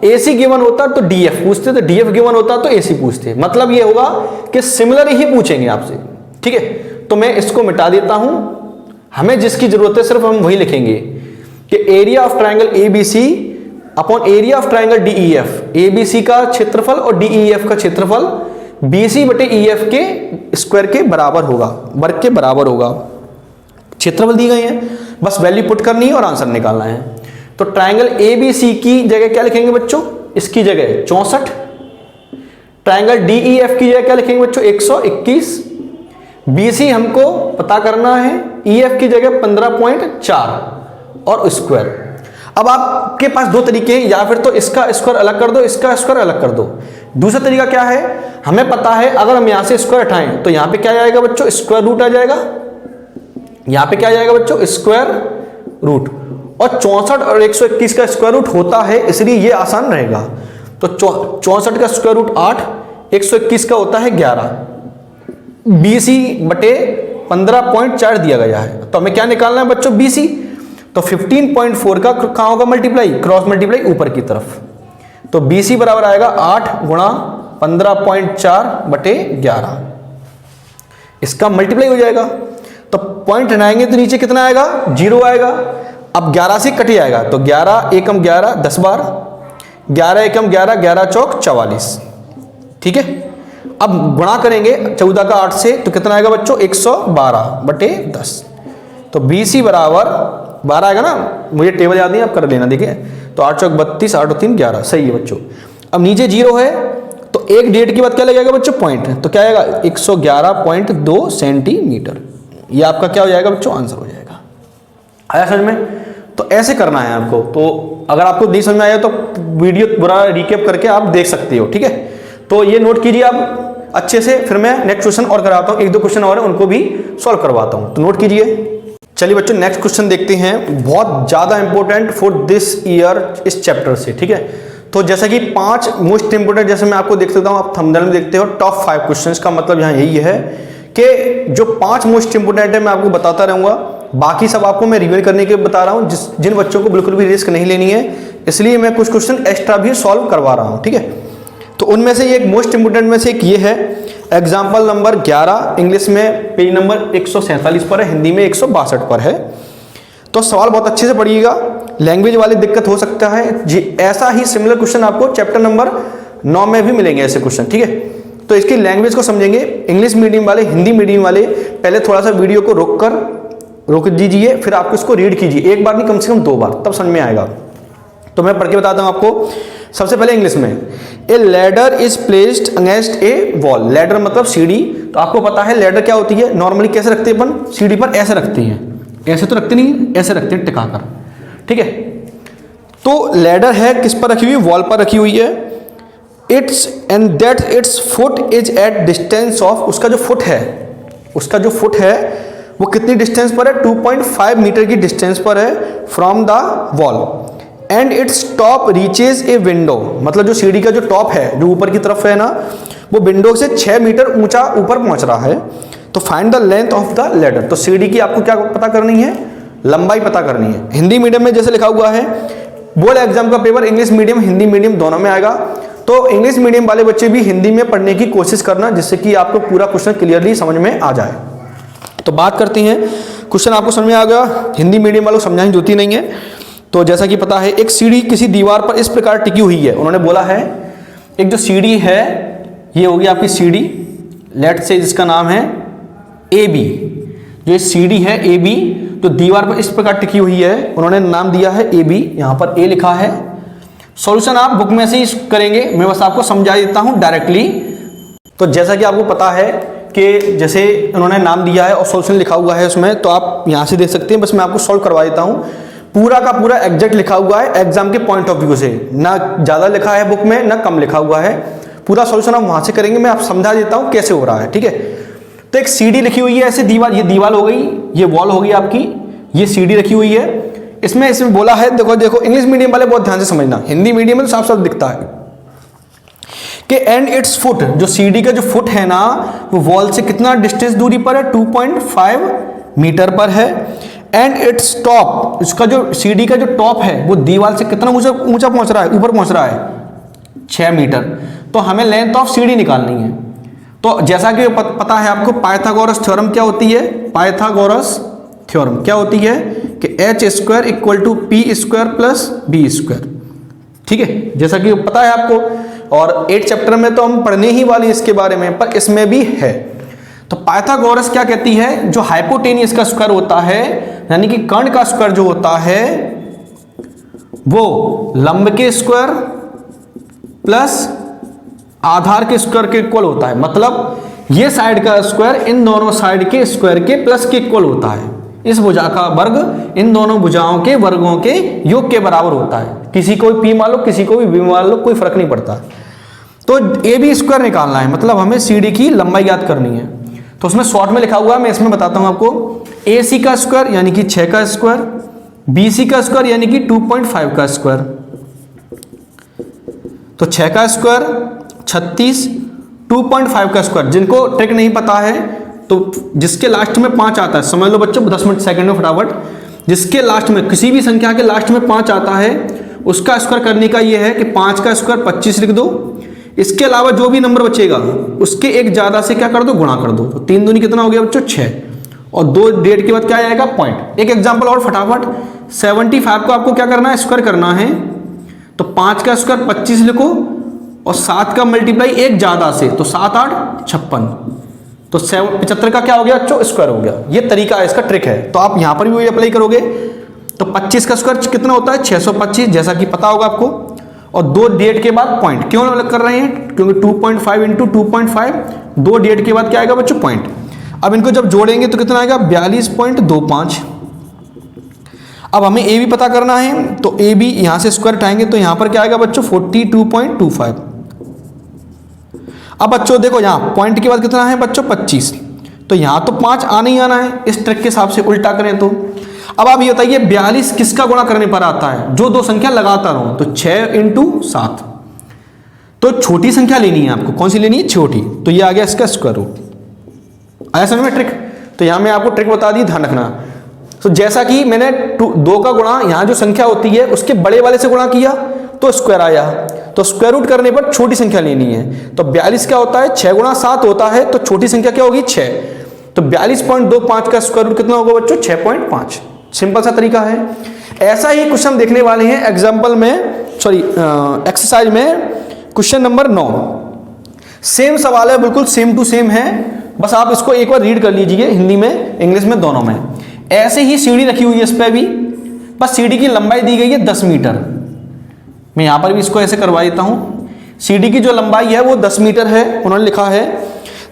AC गिवन होता तो DF पूछते, तो DF गिवन होता तो AC पूछते। मतलब ये होगा कि सिमिलर ही पूछेंगे आपसे, ठीक है। तो मैं इसको मिटा देता हूं, हमें जिसकी जरूरत है सिर्फ हम वही लिखेंगे कि area of triangle ABC upon area of triangle DEF। ABC का क्षेत्रफल और DEF का क्षेत्रफल BC बटे EF के स्क्वायर के बराबर होगा, वर्ग के बराबर होगा। क्षेत्रफल दी गई है, बस वैल्यू पुट करनी है और आंसर निकालना है। तो ट्रायंगल ABC की जगह क्या लिखेंगे बच्चों, इसकी जगह 64। ट्रायंगल DEF की जगह क्या लिखेंगे बच्चों, 121। BC हमको पता करना है, EF की जगह 15.4 और स्क्वायर। अब आपके पास दो तरीके हैं, या फिर तो इसका स्क्वायर अलग कर दो, इसका स्क्वायर अलग कर दो। दूसरा तरीका क्या है, हमें पता है अगर हम यहां से स्क्वायर हटाएं तो यहां पे क्या आएगा बच्चों, स्क्वायर रूट आ जाएगा। यहां पे क्या आ जाएगा बच्चों, स्क्वायर रूट। और 64 और 121 का स्क्वायर रूट होता है, इसलिए ये आसान रहेगा। तो 64 का स्क्वायर रूट 8, 121 का होता है 11, BC बटे 15.4 दिया गया है। तो हमें क्या निकालना है बच्चों, BC। तो 15.4 का कहां होगा मल्टीप्लाई, क्रॉस मल्टीप्लाई ऊपर की तरफ। तो BC बराबर आएगा 8 गुणा 15.4 बटे 11, इसका मल्टीप्लाई हो जाएगा। तो पॉइंट हटाएंगे तो नीचे कितना आएगा, 0 आएगा। अब 11 से कट जाएगा, तो 11 एकम 11 10 बार, 11 एकम 11 11 चौक 44, ठीक है। अब गुणा करेंगे 14 का 8 से, तो कितना आएगा बच्चों, 112 बटे 10। तो BC बराबर 12 आएगा ना, मुझे टेबल याद नहीं, आप कर लेना, देखिए। तो 8 चौक 32, 8 और 3 11, सही है बच्चों। अब नीचे 0 है, तो एक डेढ़ के बाद क्या लगेगा बच्चों, पॉइंट है, तो क्या आएगा 111.2 सेंटीमीटर। ये आपका क्या हो जाएगा बच्चों, आंसर हो जाएगा। आया समझ में? तो ऐसे करना है आपको। तो अगर आपको नहीं समझ में आया तो वीडियो पूरा रिकैप करके आप देख सकते हो, ठीक है। तो ये नोट कीजिए आप अच्छे से, फिर मैं नेक्स्ट क्वेश्चन और कराता हूँ, एक दो क्वेश्चन और है उनको भी सॉल्व करवाता हूँ। तो नोट कीजिए। चलिए बच्चों नेक्स्ट क्वेश्चन देखते हैं, बहुत ज़्यादा इंपॉर्टेंट फॉर दिस ईयर इस चैप्टर से, ठीक है। तो जैसा कि 5 मोस्ट इंपोर्टेंट, जैसे मैं आपको देख सकता हूँ, आप थंबनेल में देखते हो टॉप 5 क्वेश्चंस का मतलब यहाँ यही है कि जो 5 मोस्ट इंपोर्टेंट है मैं आपको बताता रहूँगा, बाकी सब आपको मैं रिवील करने के बता रहा हूँ, जिन बच्चों को बिल्कुल भी रिस्क नहीं लेनी है, इसलिए मैं कुछ क्वेश्चन एक्स्ट्रा भी सॉल्व करवा रहा हूँ, ठीक है। तो उनमें से एक मोस्ट इंपोर्टेंट में से एक ये है, एग्जाम्पल नंबर 11, इंग्लिश में पेज नंबर 147 पर है, हिंदी में 162 पर है। तो सवाल बहुत अच्छे से पढ़िएगा, लैंग्वेज वाली दिक्कत हो सकता है जी, ऐसा ही सिमिलर क्वेश्चन आपको चैप्टर नंबर 9 में भी मिलेंगे ऐसे क्वेश्चन, ठीक है। तो इसकी लैंग्वेज को समझेंगे, इंग्लिश मीडियम वाले, हिंदी मीडियम वाले पहले थोड़ा सा वीडियो को रोक दीजिए, फिर आपको इसको रीड कीजिए, एक बार नहीं कम से कम 2 बार, तब समझ में आएगा। तो मैं पढ़ के बताता हूँ आपको। सबसे पहले इंग्लिश में, ए ladder is placed against A wall. Ladder मतलब सीढ़ी, तो आपको पता है लैडर क्या होती है, नॉर्मली कैसे रखते हैं अपन, सीढ़ी पर ऐसे रखते हैं, ऐसे तो रखते नहीं, ऐसे रखते हैं टिकाकर, ठीक है। तो लैडर है किस पर रखी हुई, वॉल पर रखी हुई है। It's and that it's foot is at distance of, उसका जो फुट है वो कितनी डिस्टेंस पर है, 2.5 मीटर की डिस्टेंस पर है from the wall. And its top reaches a window, मतलब जो सीढ़ी का जो टॉप है, जो ऊपर की तरफ है ना, वो विंडो से 6 मीटर ऊंचा ऊपर पहुंच रहा है। तो find the length of the ladder. तो सीढ़ी की आपको क्या पता करनी है, लंबाई पता करनी है। हिंदी मीडियम में जैसे लिखा हुआ है, बोर्ड एग्जाम का paper English medium Hindi medium दोनों में आएगा। तो इंग्लिश मीडियम वाले बच्चे भी हिंदी में पढ़ने की कोशिश करना, जिससे कि आपको पूरा क्वेश्चन क्लियरली समझ में आ जाए। तो बात करते हैं, क्वेश्चन आपको समझ में आ गया, हिंदी मीडियम वालों को समझाने की जरूरत ही नहीं है। तो जैसा कि पता है, एक सीढ़ी किसी दीवार पर इस प्रकार टिकी हुई है। उन्होंने बोला है एक जो सीढ़ी है, ये होगी आपकी सीढ़ी, लेट से जिसका नाम है AB। जो ये सीढ़ी है AB, जो दीवार पर इस प्रकार टिकी हुई है, उन्होंने नाम दिया है AB, यहाँ पर A लिखा है। सॉल्यूशन आप बुक में से ही करेंगे, मैं बस आपको समझा देता हूँ डायरेक्टली। तो जैसा कि आपको पता है कि जैसे उन्होंने नाम दिया है और सॉल्यूशन लिखा हुआ है उसमें, तो आप यहाँ से देख सकते हैं। बस मैं आपको सॉल्व करवा देता हूँ। पूरा का पूरा एग्जैक्ट लिखा हुआ है एग्जाम के पॉइंट ऑफ व्यू से, ना ज़्यादा लिखा है बुक में ना कम लिखा हुआ है। पूरा सॉल्यूशन हम वहाँ से करेंगे, मैं आप समझा देता हूँ कैसे हो रहा है, ठीक है। तो एक सीडी लिखी हुई है ऐसे, दीवार, ये दीवार हो गई, ये वॉल हो गई आपकी, ये सीडी रखी हुई है। इसमें बोला है, देखो देखो इंग्लिश मीडियम वाले बहुत ध्यान से समझना, हिंदी मीडियम में तो साफ साफ दिखता है कि एंड इट्स फुट, जो सीडी का जो फुट है ना वो वॉल से कितना डिस्टेंस दूरी पर है, 2.5 मीटर पर है। एंड इट्स टॉप, इसका जो सीडी का जो टॉप है वो दीवार से कितना ऊंचा पहुंच रहा है, ऊपर पहुंच रहा है 6 मीटर। तो हमें लेंथ ऑफ सीडी निकालनी है। तो जैसा कि पता है आपको पाइथागोरस थ्योरम क्या होती है, पाइथागोरस थ्योरम क्या होती है कि h square equal to P square plus B square, ठीक है, जैसा कि पता है आपको। और 8 चैप्टर में तो हम पढ़ने ही वाले इसके बारे में, पर इसमें भी है। तो पाइथागोरस क्या कहती है, जो हाइपोटेनियस का स्क्वायर होता है, यानी कि कर्ण का स्क्वायर जो होता है वो लंब के स्क्वायर प्लस आधार के स्क्वायर के इक्वल होता है। मतलब ये साइड का स्क्वायर इन दोनों साइड के स्क्वायर के प्लस के इक्वल होता है। इस भुजा का वर्ग इन दोनों भुजाओं के वर्गों के योग के बराबर होता है। किसी को भी p मान लो, किसी को भी b मान लो, कोई फर्क नहीं पड़ता। तो ए बी स्क्वायर निकालना है, मतलब हमें सीडी की लंबाई याद करनी है। तो उसमें शॉर्ट में लिखा हुआ है, मैं इसमें बताता हूं आपको। ए सी का स्क्वायर यानी कि 6 का स्क्वायर, बी सी का स्क्वायर यानी कि 2.5 का स्क्वायर। तो 6 का स्क्वायर 36, 2.5 का स्क्वायर। जिनको ट्रिक नहीं पता है तो जिसके लास्ट में 5 आता है, समझ लो बच्चों 10 मिनट सेकंड में फटाफट, जिसके लास्ट में किसी भी संख्या के लास्ट में 5 आता है उसका स्क्वायर करने का ये है कि 5 का स्क्वायर 25 लिख दो। इसके अलावा जो भी नंबर बचेगा उसके एक ज्यादा से क्या कर दो, गुणा कर दो। तो 3 दूनी कितना हो गया बच्चों 6, और 2 डेढ़ के बाद क्या आएगा पॉइंट। एक एग्जांपल और फटाफट, 75 को आपको क्या करना है, स्क्वायर करना है। तो 5 का स्क्वायर 25 लिखो और 7 का मल्टीप्लाई एक ज्यादा से, तो 7 8 56, तो 75 का क्या हो गया बच्चों, स्क्वायर हो गया। ये तरीका है, इसका ट्रिक है। तो आप यहां पर भी वही अप्लाई करोगे। तो 25 का स्क्वायर कितना होता है 625, जैसा कि पता होगा आपको। और 2 डेट के बाद पॉइंट क्यों अलग कर रहे हैं, क्योंकि 2.5 इंटू 2.5, 2 डेट के बाद क्या आएगा बच्चों पॉइंट। अब इनको जब जोड़ेंगे तो कितना आएगा 42.25। अब हमें ए बी पता करना है, तो ए बी यहां से स्क्वायर उठाएंगे तो यहां पर क्या आएगा बच्चों 42.25। अब बच्चों देखो यहां पॉइंट के बाद कितना है बच्चों 25, तो यहां तो 5 आना ही आना है। इस ट्रिक के हिसाब से उल्टा करें तो अब आप ये बताइए 42 किसका गुणा करने पर आता है, जो 2 संख्या लगातार हो। तो 6 इंटू 7, तो छोटी संख्या लेनी है आपको। कौन सी लेनी है, छोटी। तो ये आ गया इसका स्क्वायर रूट। आया समझ में ट्रिक। तो यहां मैं आपको ट्रिक बता दी, ध्यान रखना। तो जैसा कि मैंने 2 का गुणा यहां जो संख्या होती है उसके बड़े वाले से गुणा किया तो स्क्वायर आया। तो स्क्वायर रूट करने पर छोटी संख्या लेनी है। तो 42 क्या होता है 6 गुणा 7 होता है, तो छोटी संख्या क्या होगी 6। तो 42.25 का स्क्वायर रूट कितना होगा बच्चों 6.5। सिंपल सा तरीका है। ऐसा ही क्वेश्चन हम देखने वाले हैं एग्जाम्पल में, सॉरी एक्सरसाइज में, क्वेश्चन नंबर 9। सेम सवाल है, बिल्कुल सेम टू सेम है। बस आप इसको एक बार रीड कर लीजिए, हिंदी में इंग्लिश में दोनों में। ऐसे ही सीढ़ी रखी हुई है इस पर भी, बस सीढ़ी की लंबाई दी गई है 10 मीटर। मैं यहां पर भी इसको ऐसे करवा देता हूं। सीढ़ी की जो लंबाई है वो 10 मीटर है। उन्होंने लिखा है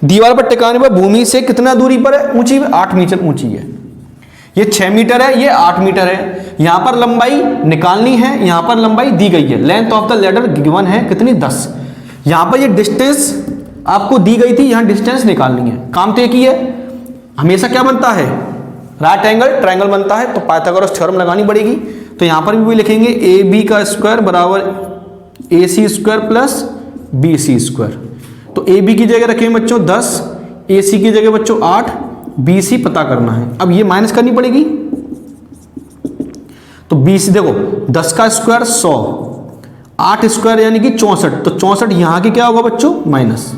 दीवार पर टिकाने पर भूमि से कितना दूरी पर है, ऊंची 8 मीटर ऊंची है। ये 6 मीटर है, ये 8 मीटर है। यहां पर लंबाई निकालनी है, यहां पर लंबाई दी गई है। Length of the ladder given है कितनी 10। यहां पर ये डिस्टेंस आपको दी गई थी, यहां डिस्टेंस निकालनी है। काम तो एक ही है, हमेशा क्या बनता है राइट एंगल ट्रायंगल बनता है। तो पाइथागोरस थ्योरम लगानी पड़ेगी। तो यहां पर भी लिखेंगे ए बी का स्क्वायर बराबर A C square plus B C square. तो ए बी की जगह रखेंगे बच्चों 10, ए सी की जगह बच्चों 8, बी सी पता करना है। अब ये माइनस करनी पड़ेगी। तो बी सी देखो 10 का स्क्वायर 100, 8 स्क्वायर यानी कि 64। तो 64 यहां के क्या होगा बच्चों माइनस।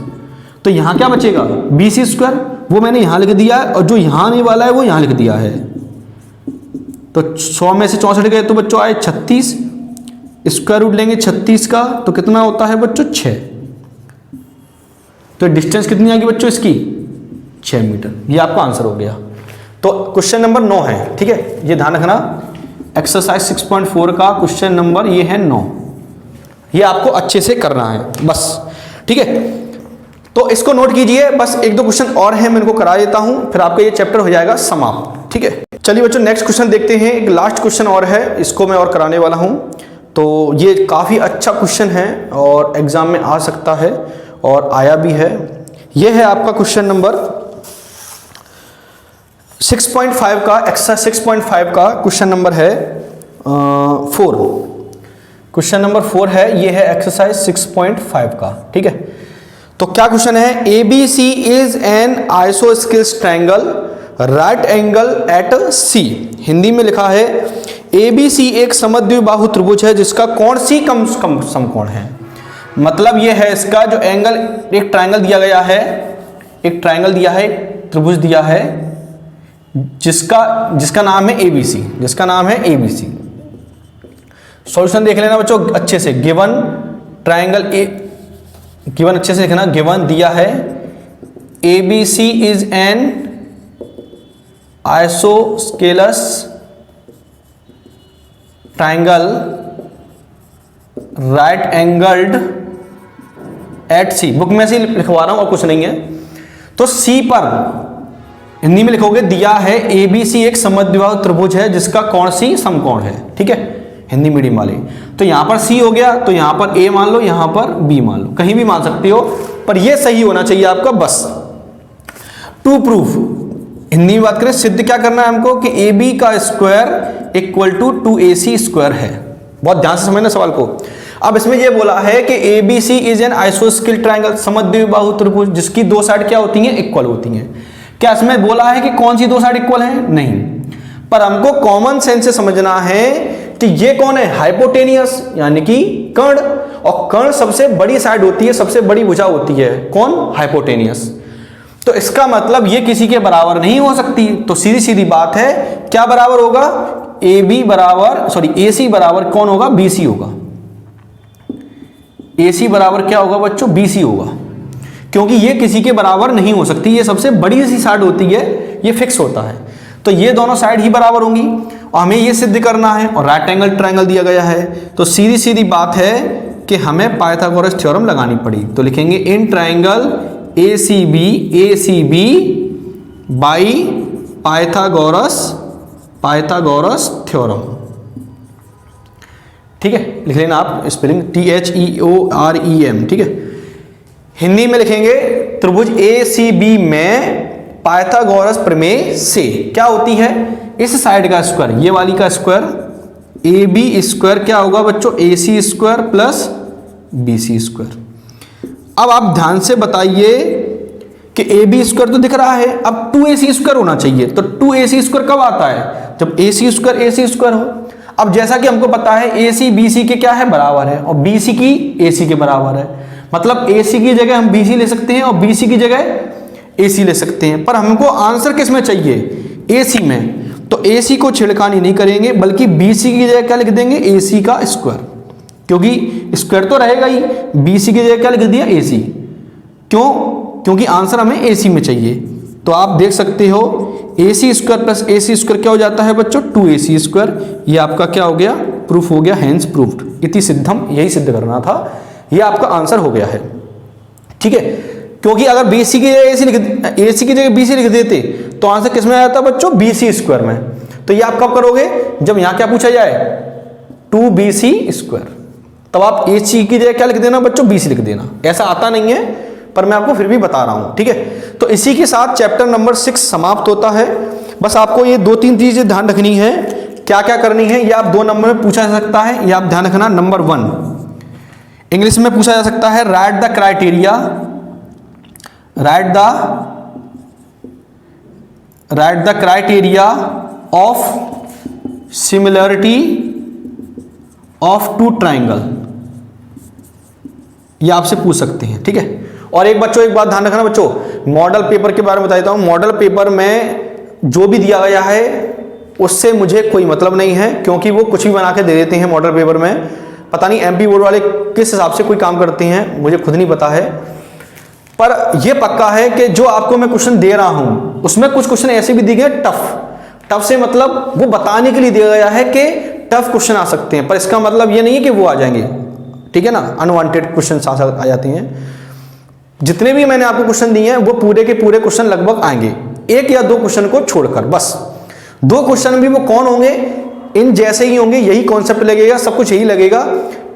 तो यहां क्या बचेगा बी सी स्क्वायर, वो मैंने यहां लिख दिया है, और जो यहां आने वाला है वो यहां लिख दिया है। तो 100 में से 64 गए तो बच्चों आए 36। स्क्वायर रूट लेंगे 36 का तो कितना होता है बच्चों 6। तो डिस्टेंस कितनी आएगी बच्चों इसकी 6 मीटर। ये आपका आंसर हो गया। तो क्वेश्चन नंबर 9 है, ठीक है, ये ध्यान रखना। एक्सरसाइज 6.4 का क्वेश्चन नंबर ये है 9। ये आपको अच्छे से करना है बस, ठीक है। तो इसको नोट कीजिए, बस एक दो क्वेश्चन और हैं, मैं इनको करा देता हूं, फिर आपका ये चैप्टर हो जाएगा समाप्त। ठीक है, चलिए बच्चों नेक्स्ट क्वेश्चन देखते हैं। एक लास्ट क्वेश्चन और है, इसको मैं और कराने वाला हूं। तो ये काफ़ी अच्छा क्वेश्चन है और एग्जाम में आ सकता है और आया भी है। ये है आपका क्वेश्चन नंबर 6.5 का, एक्सरसाइज 6.5 का क्वेश्चन नंबर है 4। क्वेश्चन नंबर 4 है, ये है एक्सरसाइज 6.5 का। ठीक है, तो क्या क्वेश्चन है, ABC is an isosceles triangle right angle at C। Hindi में लिखा है ABC एक समद्विबाहु त्रिभुज है जिसका कोण C कम समकोण है। मतलब ये है इसका जो एंगल, एक ट्रायंगल दिया गया है, एक ट्रायंगल दिया है, त्रिभुज दिया है जिसका नाम है ABC, जिसका नाम है ABC। सॉल्यूशन देख लेना बच्चों अच्छे से। गिवन ट्रायंगल गिवन अच्छे से देखना, गिवन दिया है ABC is N isosceles triangle right angled at C। Book में से लिखवा रहा हूं और कुछ नहीं है। तो C पर हिंदी में लिखोगे, दिया है ABC एक समद्विबाहु त्रिभुज है जिसका कोण C समकोण है। ठीक है, हिंदी मीडियम वाले। तो यहां पर C हो गया, तो यहां पर A मान लो, यहां पर B मान लो, कहीं भी मान सकते हो, पर यह सही होना चाहिए आपका बस। टू प्रूफ, हिंदी में बात करें, सिद्ध क्या करना है हमको कि AB का square equal to 2AC square है। बहुत ध्यान से समझना सवाल को। अब इसमें यह बोला है कि ABC इज एन आइसोस्केल ट्रायंगल, समद्विबाहु त्रिभुज जिसकी दो साइड क्या होती हैं, इक्वल होती हैं। क्या इसमें बोला है कि कौन सी दो साइड इक्वल है? नहीं, पर हमको कॉमन सेंस से समझना है कि ये कौन है, हाइपोटेनियस यानी कि कर्ण, और कर्ण सबसे बड़ी साइड होती है, सबसे बड़ी भुजा होती है, कौन, हाइपोटेनियस। तो इसका मतलब ये किसी के बराबर नहीं हो सकती। तो सीधी सीधी बात है, क्या बराबर होगा, AC बराबर कौन होगा, BC होगा। AC बराबर क्या होगा बच्चों, BC होगा, क्योंकि ये किसी के बराबर नहीं हो सकती, ये सबसे बड़ी सी साइड होती है, ये फिक्स होता है। तो ये दोनों साइड ही बराबर होंगी और हमें ये सिद्ध करना है, और राइट एंगल ट्रायंगल दिया गया है। तो सीधी सीधी बात है कि हमें पाइथागोरस थ्योरम लगानी पड़ी। तो लिखेंगे in triangle ACB by Pythagoras theorem. ठीक है, लिख लेना आप स्पेलिंग THEOREM। ठीक है, हिंदी में लिखेंगे त्रिभुज ACB में पाइथागोरस प्रमेय से क्या होती है, इस साइड का स्क्वायर, ये वाली का स्क्वायर, AB स्क्वायर क्या होगा बच्चों, AC square plus BC square. अब आप ध्यान से बताइए कि AB स्क्वायर तो दिख रहा है, अब 2AC स्क्वायर होना चाहिए। तो 2AC स्क्वायर कब आता है, जब AC स्क्वायर हो। अब जैसा कि हमको पता है AC BC के क्या है, बराबर है, और BC की AC के बराबर है। मतलब AC की जगह हम BC ले सकते हैं और BC की जगह AC ले सकते हैं, पर हमको आंसर किस में चाहिए, AC में। तो AC को छेड़खानी नहीं करेंगे, बल्कि BC की जगह क्या लिख देंगे, AC का स्क्वायर, क्योंकि स्क्वायर तो रहेगा ही। BC की जगह क्या लिख दिया, AC। क्यों, क्योंकि आंसर हमें AC में चाहिए। तो आप देख सकते हो AC square plus AC square क्या हो जाता है बच्चों, 2AC स्क्वायर। ये आपका क्या हो गया, प्रूफ हो गया, हेंस प्रूफ्ड। इति सिद्धम, यही सिद्ध करना था, ये आपका आंसर हो गया है। ठीक है, क्योंकि अगर AC की जगह BC लिख देते तो आंसर किस में आ जाता बच्चों, BC स्क्वायर में। तो ये आप कब करोगे, जब यहां क्या पूछा जाए, 2BC स्क्वायर, तब आप AC की जगह क्या लिख देना बच्चों, BC लिख देना। ऐसा आता नहीं है, पर मैं आपको फिर भी बता रहा हूं। ठीक है, तो इसी के साथ चैप्टर नंबर 6 समाप्त होता है। बस आपको ये 2-3 चीजें ध्यान रखनी है, क्या क्या करनी है, ये आप 2 नंबर में पूछा जा सकता है, ये आप ध्यान रखना। नंबर 1 इंग्लिश में पूछा जा सकता है, write the criteria of similarity of two triangle, ये आपसे पूछ सकते हैं। ठीक है, और एक बात ध्यान रखना बच्चों, मॉडल पेपर के बारे में बता देता हूं। मॉडल पेपर में जो भी दिया गया है उससे मुझे कोई मतलब नहीं है, क्योंकि वो कुछ भी बना के दे देते हैं मॉडल पेपर में। पता नहीं MP बोर्ड वाले किस हिसाब से कोई काम करते हैं, मुझे खुद नहीं पता है। पर यह पक्का है कि जो आपको मैं क्वेश्चन दे रहा हूं उसमें कुछ क्वेश्चन ऐसे भी दिए गए टफ से, मतलब वो बताने के लिए दिया गया है कि टफ क्वेश्चन आ सकते हैं, पर इसका मतलब ये नहीं है कि वो आ जाएंगे। ठीक है ना, अनवांटेड क्वेश्चन आ जाते हैं। जितने भी मैंने आपको क्वेश्चन दिए हैं वो पूरे के पूरे क्वेश्चन लगभग आएंगे, एक या दो क्वेश्चन को छोड़कर, बस 2 क्वेश्चन भी वो कौन होंगे, इन जैसे ही होंगे, यही कॉन्सेप्ट लगेगा, सब कुछ यही लगेगा,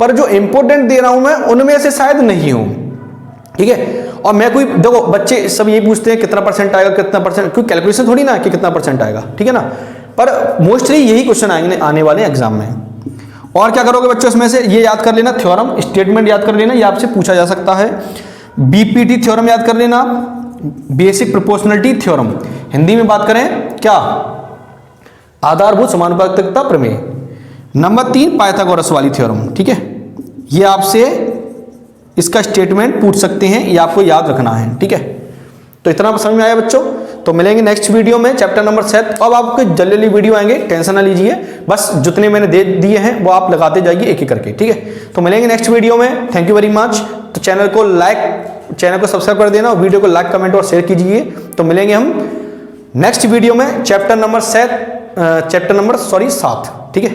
पर जो इंपॉर्टेंट दे रहा हूं मैं उनमें से शायद नहीं हूं, ठीक है। और मैं कोई, देखो बच्चे सब ये पूछते हैं कितना परसेंट आएगा, कितना परसेंट, क्योंकि कैलकुलेशन थोड़ी ना कि कितना परसेंट आएगा, ठीक है ना, पर मोस्टली यही क्वेश्चन आएंगे आने वाले एग्जाम में। और क्या करोगे बच्चों, इसमें से ये याद कर लेना, थ्योरम स्टेटमेंट याद कर लेना, ये आपसे पूछा जा सकता है। बीपीटी थ्योरम याद कर लेना, बेसिक प्रोपोर्शनलिटी थ्योरम, हिंदी में बात करें क्या, आधारभूत समानुपातिकता प्रमेय। नंबर 3 पाइथागोरस वाली थ्योरम, ठीक है, ये आपसे इसका स्टेटमेंट पूछ सकते हैं, ये आपको याद रखना है, ठीक है। तो इतना समझ में आया बच्चों, तो मिलेंगे नेक्स्ट वीडियो में चैप्टर नंबर 7। अब आपको जल्दी वीडियो आएंगे, टेंशन ना लीजिए, बस जितने मैंने दे दिए हैं वो आप लगाते जाइए एक एक करके, ठीक है। तो मिलेंगे नेक्स्ट वीडियो में, थैंक यू वेरी मच। तो चैनल को सब्सक्राइब कर देना और वीडियो को लाइक कमेंट और शेयर कीजिए। तो मिलेंगे हम नेक्स्ट वीडियो में चैप्टर नंबर 7, ठीक है।